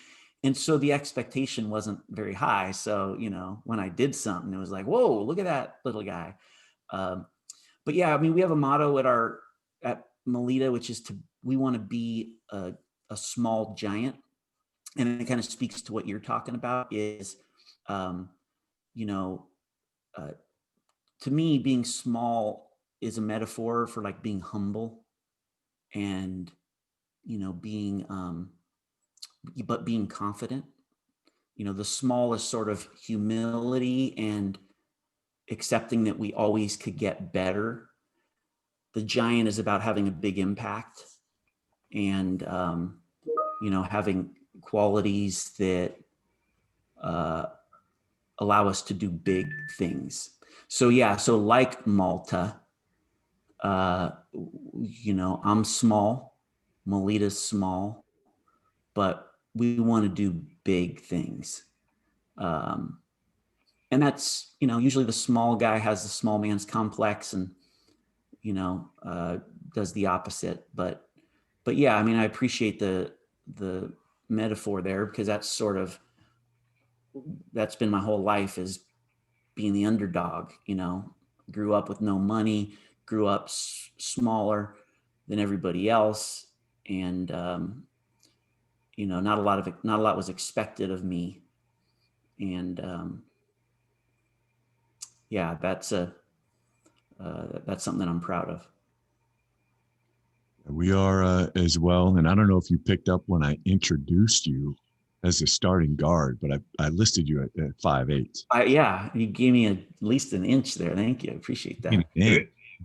[SPEAKER 2] And so the expectation wasn't very high. So, when I did something, it was like, whoa, look at that little guy. But yeah, I mean, we have a motto at Melita, which is we want to be a small giant. And it kind of speaks to what you're talking about is, to me, being small is a metaphor for like being humble and, being confident. The small is sort of humility and accepting that we always could get better. The giant is about having a big impact and, having qualities that allow us to do big things. So yeah, so like Malta, I'm small, Melita's small, but we want to do big things. And that's, usually the small guy has the small man's complex and, does the opposite. But yeah, I mean, I appreciate the metaphor there because that's been my whole life, is being the underdog. Grew up with no money, grew up smaller than everybody else. And, not a lot was expected of me. And, yeah, that's something that I'm proud of.
[SPEAKER 1] We are as well. And I don't know if you picked up when I introduced you as a starting guard, but I listed you at 5'8".
[SPEAKER 2] Yeah, you gave me at least an inch there. Thank you. I appreciate that.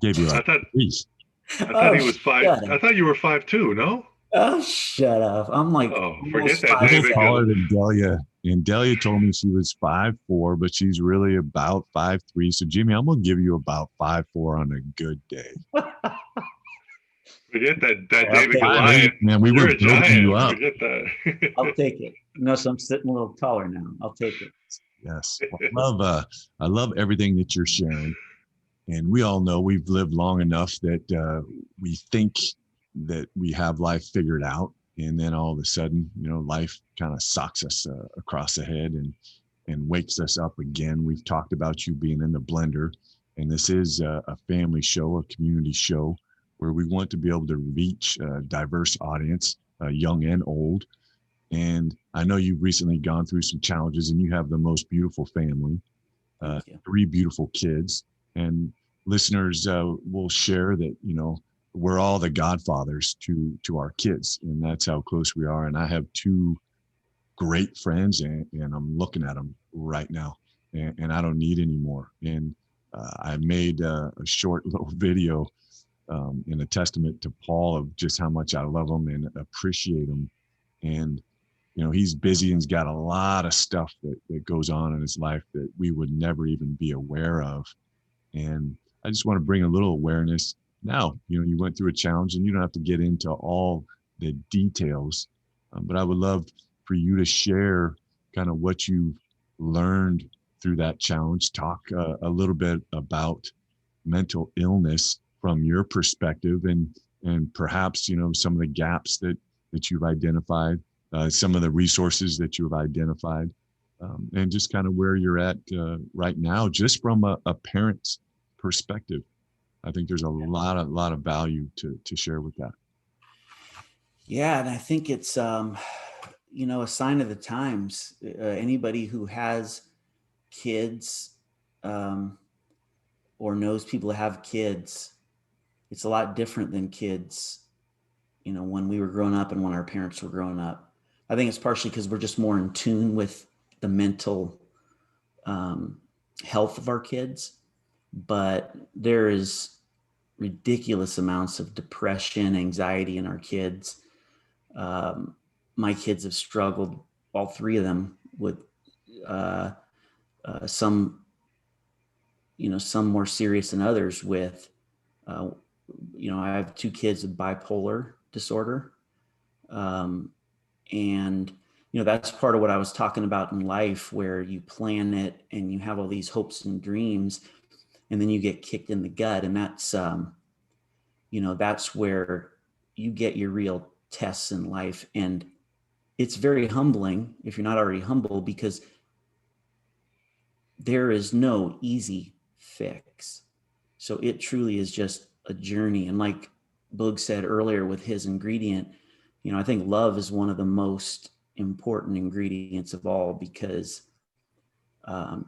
[SPEAKER 1] Gave you
[SPEAKER 4] I
[SPEAKER 1] like
[SPEAKER 4] thought
[SPEAKER 1] 3.
[SPEAKER 4] I thought he was five.
[SPEAKER 2] Shut
[SPEAKER 4] I
[SPEAKER 2] up.
[SPEAKER 4] thought you were 5'2". No.
[SPEAKER 2] Oh, shut up. I'm like,
[SPEAKER 4] Oh, forget
[SPEAKER 2] almost
[SPEAKER 4] that,
[SPEAKER 1] A little
[SPEAKER 4] David.
[SPEAKER 1] taller than Delia. And Delia told me she was 5'4", but she's really about 5'3". So Jimmy, I'm gonna give you about 5'4" on a good day.
[SPEAKER 4] Forget that
[SPEAKER 2] I'll
[SPEAKER 4] David
[SPEAKER 2] take it.
[SPEAKER 4] Goliath.
[SPEAKER 1] Man, we
[SPEAKER 4] You're
[SPEAKER 1] were
[SPEAKER 4] a
[SPEAKER 1] building
[SPEAKER 4] giant.
[SPEAKER 1] you up.
[SPEAKER 4] Forget that.
[SPEAKER 2] I'll take it. So I'm sitting a little taller now. I'll take it.
[SPEAKER 1] Yes, I love everything that you're sharing. And we all know we've lived long enough that we think that we have life figured out, and then all of a sudden, life kind of socks us across the head and wakes us up again. We've talked about you being in the blender, and this is a family show, a community show, where we want to be able to reach a diverse audience, young and old. And I know you've recently gone through some challenges, and you have the most beautiful family,
[SPEAKER 2] Thank you.
[SPEAKER 1] 3 beautiful kids. And listeners will share that, we're all the godfathers to our kids, and that's how close we are. And I have 2 great friends, and I'm looking at them right now, and I don't need any more. And I made a short little video in a testament to Paul of just how much I love him and appreciate him. And he's busy and's got a lot of stuff that goes on in his life that we would never even be aware of. And I just want to bring a little awareness. Now, you went through a challenge, and you don't have to get into all the details, but I would love for you to share kind of what you've learned through that challenge. Talk a little bit about mental illness from your perspective, and perhaps, some of the gaps that you've identified, some of the resources that you've identified, and just kind of where you're at right now, just from a parent's perspective. I think there's a lot of value to share with that.
[SPEAKER 2] Yeah, and I think it's a sign of the times. Anybody who has kids or knows people who have kids, it's a lot different than kids, when we were growing up and when our parents were growing up. I think it's partially because we're just more in tune with the mental health of our kids, but there is ridiculous amounts of depression, anxiety in our kids. My kids have struggled, all 3 of them, with some more serious than others with, I have 2 kids with bipolar disorder. And, that's part of what I was talking about in life, where you plan it and you have all these hopes and dreams, and then you get kicked in the gut. And that's, that's where you get your real tests in life. And it's very humbling if you're not already humble, because there is no easy fix. So it truly is just a journey. And like Boog said earlier with his ingredient, I think love is one of the most important ingredients of all, because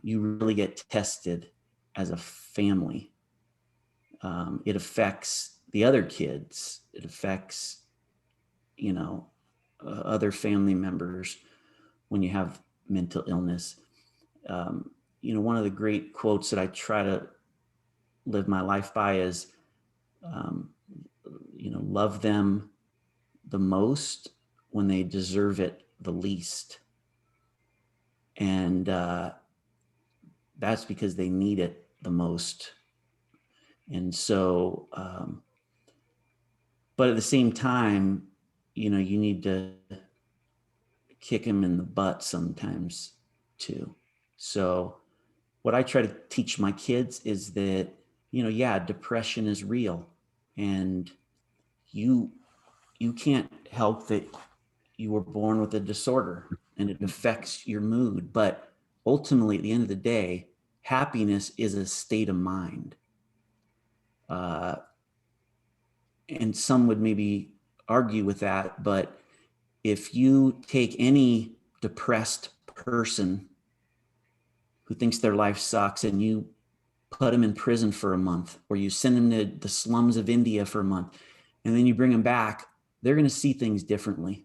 [SPEAKER 2] you really get tested as a family. It affects the other kids. It affects, other family members when you have mental illness. One of the great quotes that I try to live my life by is, love them the most when they deserve it the least. And that's because they need it the most. And so, but at the same time, you need to kick them in the butt sometimes too. So what I try to teach my kids is that, depression is real, and you can't help that you were born with a disorder and it affects your mood. But ultimately, at the end of the day, happiness is a state of mind. and some would maybe argue with that, but if you take any depressed person who thinks their life sucks and you put them in prison for a month, or you send them to the slums of India for a month, and then you bring them back, they're going to see things differently.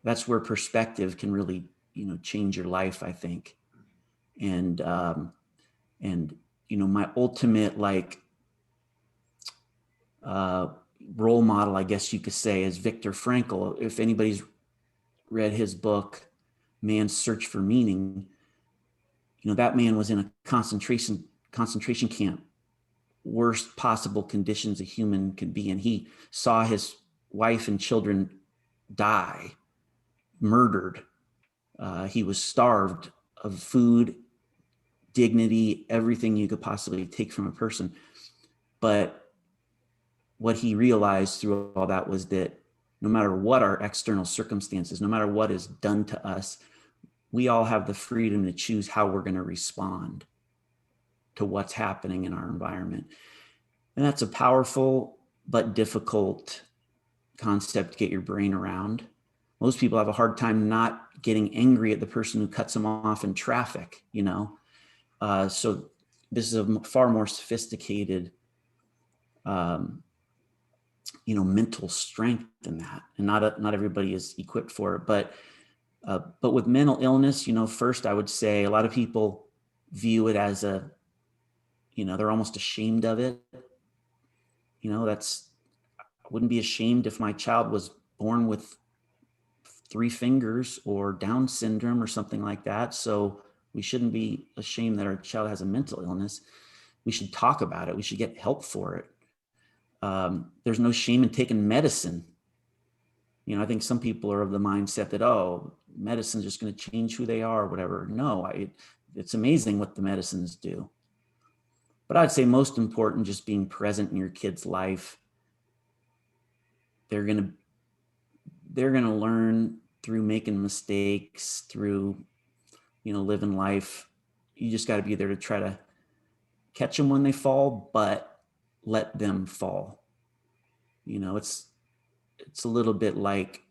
[SPEAKER 2] That's where perspective can really, change your life, I think. And my ultimate role model, I guess you could say, is Viktor Frankl. If anybody's read his book, Man's Search for Meaning, that man was in a concentration camp, worst possible conditions a human could be in. He saw his wife and children die, murdered. He was starved of food, dignity, everything you could possibly take from a person. But what he realized through all that was that no matter what our external circumstances, no matter what is done to us, we all have the freedom to choose how we're going to respond to what's happening in our environment. And that's a powerful but difficult concept to get your brain around. Most people have a hard time not getting angry at the person who cuts them off in traffic, So this is a far more sophisticated, mental strength than that. And not everybody is equipped for it. But with mental illness, first I would say a lot of people view it as they're almost ashamed of it. I wouldn't be ashamed if my child was born with 3 fingers or Down syndrome or something like that. So we shouldn't be ashamed that our child has a mental illness. We should talk about it. We should get help for it. There's no shame in taking medicine. I think some people are of the mindset that, medicine's just going to change who they are or whatever. No, it's amazing what the medicines do. But I'd say most important, just being present in your kid's life. They're going to learn through making mistakes, through, living life. You just got to be there to try to catch them when they fall, but let them fall. It's a little bit like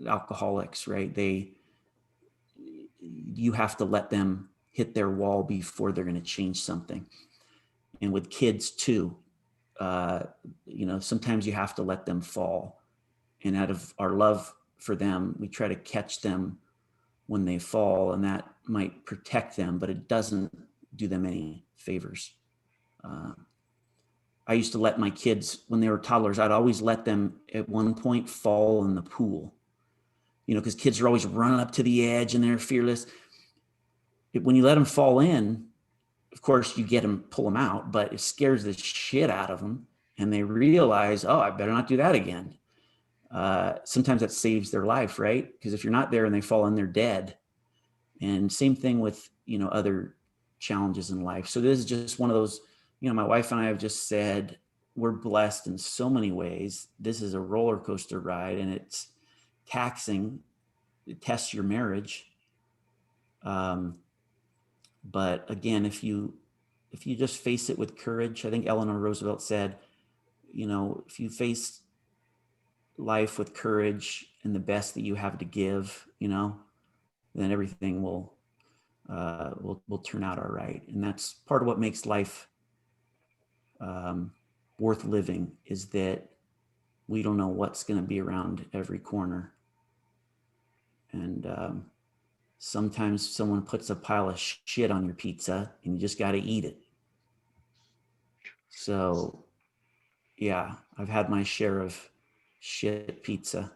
[SPEAKER 2] alcoholics, right? You have to let them hit their wall before they're going to change something. And with kids too, sometimes you have to let them fall. And out of our love for them, we try to catch them when they fall, and that might protect them, but it doesn't do them any favors. I used to let my kids, when they were toddlers, I'd always let them at one point fall in the pool, because kids are always running up to the edge and they're fearless. When you let them fall in, of course you pull them out, but it scares the shit out of them. And they realize, I better not do that again. Sometimes that saves their life, right? Because if you're not there and they fall in, they're dead. And same thing with, other challenges in life. So this is just one of those, my wife and I have just said, we're blessed in so many ways. This is a roller coaster ride, and it's taxing. It tests your marriage. But again, if you just face it with courage, I think Eleanor Roosevelt said, if you face life with courage and the best that you have to give, then everything will turn out all right. And that's part of what makes life worth living, is that we don't know what's going to be around every corner. And sometimes someone puts a pile of shit on your pizza and you just got to eat it. So yeah, I've had my share of shit pizza.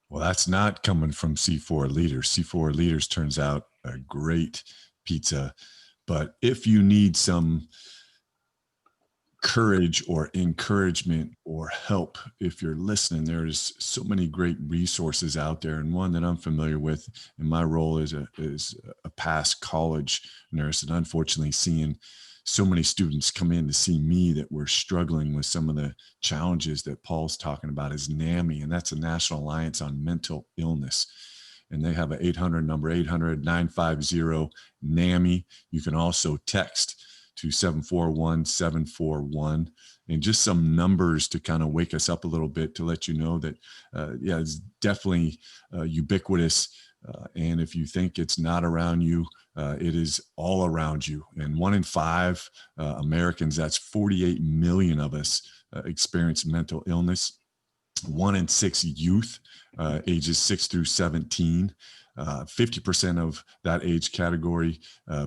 [SPEAKER 1] Well, that's not coming from C4 Leaders. C4 Leaders turns out a great pizza. But if you need some courage or encouragement or help, if you're listening, there's so many great resources out there. And one that I'm familiar with in my role as a past college nurse, and unfortunately seeing so many students come in to see me that were struggling with some of the challenges that Paul's talking about, is NAMI, and that's a National Alliance on Mental Illness. And they have an 800 number, 800-950-NAMI. You can also text to 741-741, and just some numbers to kind of wake us up a little bit to let you know that, yeah, it's definitely ubiquitous. And if you think it's not around you, it is all around you. And 1 in 5 Americans, that's 48 million of us, experience mental illness. 1 in 6 youth, ages 6 through 17. 50% of that age category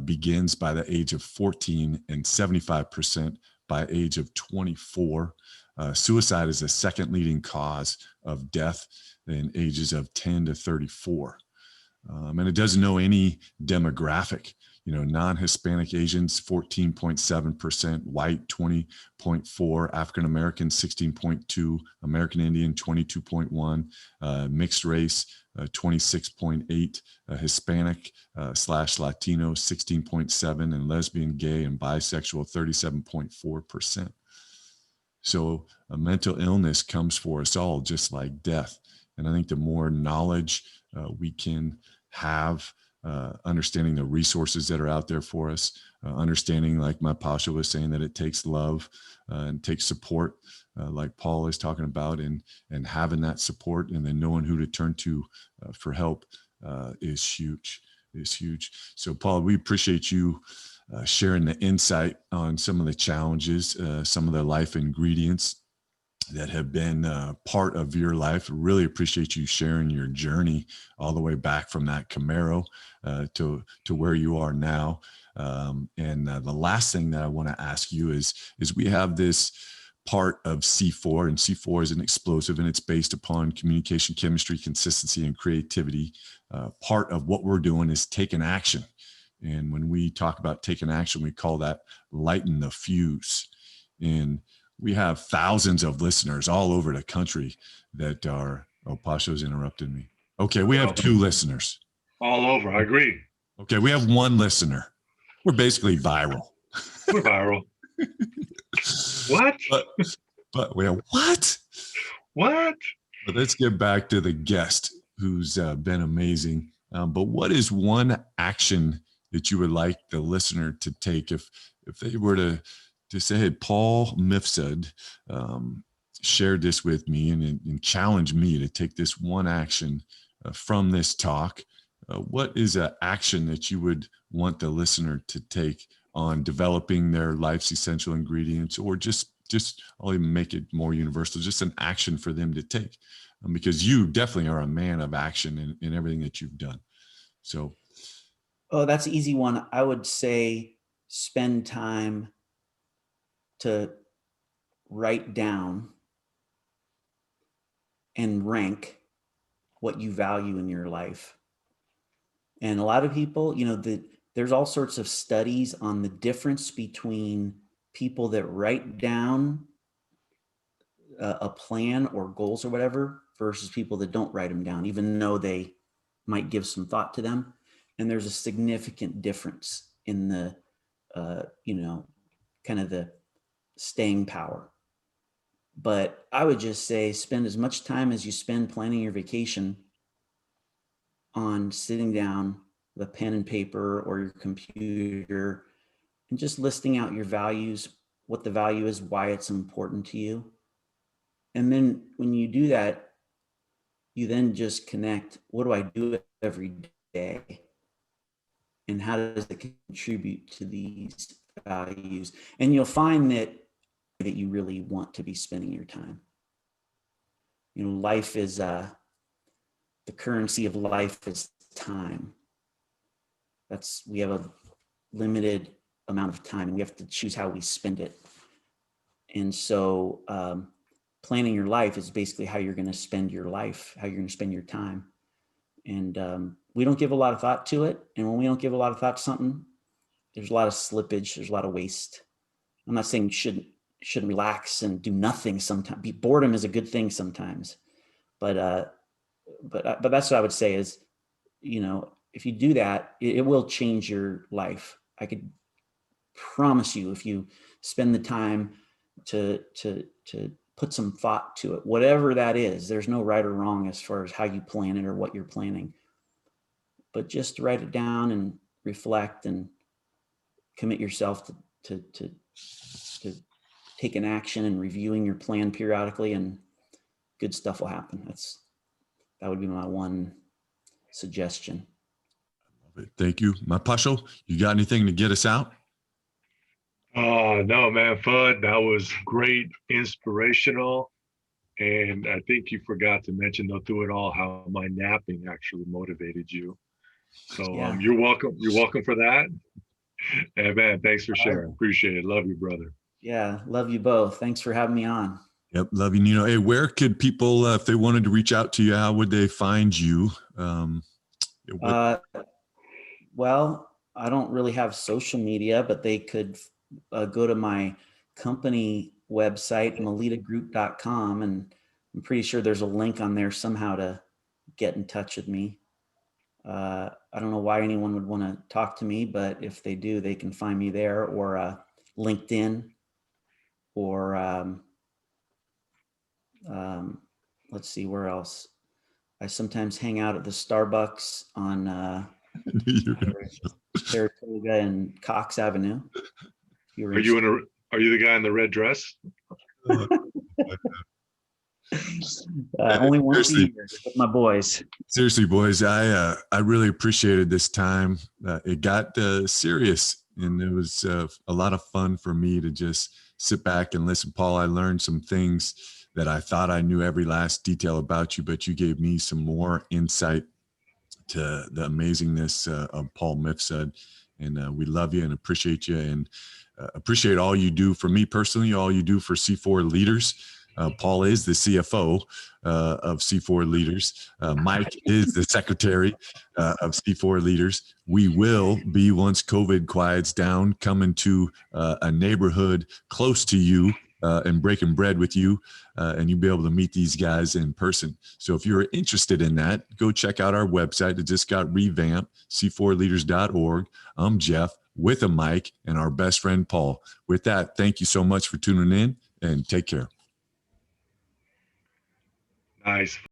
[SPEAKER 1] begins by the age of 14, and 75% by age of 24. Suicide is the second leading cause of death in ages of 10 to 34. And it doesn't know any demographic. Non-Hispanic Asians, 14.7%, white, 20.4%, African American, 16.2%, American Indian, 22.1%, mixed race, 26.8%, Hispanic / Latino, 16.7%, and lesbian, gay, and bisexual, 37.4%. So a mental illness comes for us all, just like death. And I think the more knowledge we can have, understanding the resources that are out there for us, understanding, like my Pasha was saying, that it takes love and takes support, like Paul is talking about, and having that support and then knowing who to turn to for help is huge. So Paul, we appreciate you sharing the insight on some of the challenges, some of the life ingredients that have been part of your life. Really appreciate you sharing your journey all the way back from that Camaro to where you are now. And the last thing that I want to ask you is we have this part of C4, and C4 is an explosive, and it's based upon communication, chemistry, consistency, and creativity. Part of what we're doing is taking action. And when we talk about taking action, we call that lighten the fuse. And we have thousands of listeners all over the country that are, Pasha's interrupted me. Okay, we have 2 listeners.
[SPEAKER 4] All over, I agree.
[SPEAKER 1] Okay, we have 1 listener. We're basically viral.
[SPEAKER 4] We're viral. What?
[SPEAKER 1] But we have what?
[SPEAKER 4] What?
[SPEAKER 1] But let's get back to the guest who's been amazing. But what is one action that you would like the listener to take if they were to say, hey, Paul Mifsud shared this with me and challenged me to take this one action from this talk? What is an action that you would want the listener to take on developing their life's essential ingredients, or just I'll even make it more universal, just an action for them to take? Because you definitely are a man of action in everything that you've done. So.
[SPEAKER 2] Oh, that's an easy one. I would say spend time to write down and rank what you value in your life. And a lot of people, there's all sorts of studies on the difference between people that write down a plan or goals or whatever versus people that don't write them down, even though they might give some thought to them. And there's a significant difference in the, kind of the staying power. But I would just say spend as much time as you spend planning your vacation on sitting down with a pen and paper or your computer and just listing out your values, what the value is, why it's important to you. And then when you do that, you then just connect, what do I do every day? And how does it contribute to these values? And you'll find that you really want to be spending your time. Life is, the currency of life is time. We have a limited amount of time and we have to choose how we spend it. And so planning your life is basically how you're going to spend your life, how you're going to spend your time. And we don't give a lot of thought to it. And when we don't give a lot of thought to something, there's a lot of slippage, there's a lot of waste. I'm not saying you should relax and do nothing sometimes. Boredom is a good thing sometimes. But that's what I would say is, if you do that, it will change your life. I could promise you, if you spend the time to put some thought to it, whatever that is, there's no right or wrong as far as how you plan it or what you're planning, but just write it down and reflect and commit yourself to to take an action and reviewing your plan periodically, and good stuff will happen. That would be my one suggestion.
[SPEAKER 1] Thank you. My Pasho, you got anything to get us out?
[SPEAKER 4] Oh, no, man, Fudd, that was great, inspirational. And I think you forgot to mention, though, through it all, how my napping actually motivated you. So
[SPEAKER 2] Yeah.
[SPEAKER 4] you're welcome. You're welcome for that. And man, thanks for sharing. Appreciate it. Love you, brother.
[SPEAKER 2] Yeah. Love you both. Thanks for having me on.
[SPEAKER 1] Yep. Love you, Nino. Hey, where could people, if they wanted to reach out to you, how would they find you?
[SPEAKER 2] Well, I don't really have social media, but they could go to my company website, melitagroup.com, and I'm pretty sure there's a link on there somehow to get in touch with me. I don't know why anyone would want to talk to me, but if they do, they can find me there, or LinkedIn, or let's see, where else. I sometimes hang out at the Starbucks on Saratoga and Cox Avenue.
[SPEAKER 4] Are you the guy in the red dress?
[SPEAKER 2] Only once a year with my boys.
[SPEAKER 1] Seriously, boys, I really appreciated this time. It got serious, and it was a lot of fun for me to just sit back and listen. Paul, I learned some things that I thought I knew every last detail about you, but you gave me some more insight to the amazingness of Paul Mifsud. And we love you and appreciate you, and appreciate all you do for me personally, all you do for C4 Leaders. Paul is the CFO of C4 Leaders. Mike is the secretary of C4 Leaders. We will be, once COVID quiets down, coming to a neighborhood close to you and breaking bread with you, and you'll be able to meet these guys in person. So if you're interested in that, go check out our website. It just got revamped, c4leaders.org. I'm Jeff with a Mike and our best friend, Paul. With that, thank you so much for tuning in, and take care.
[SPEAKER 4] Nice.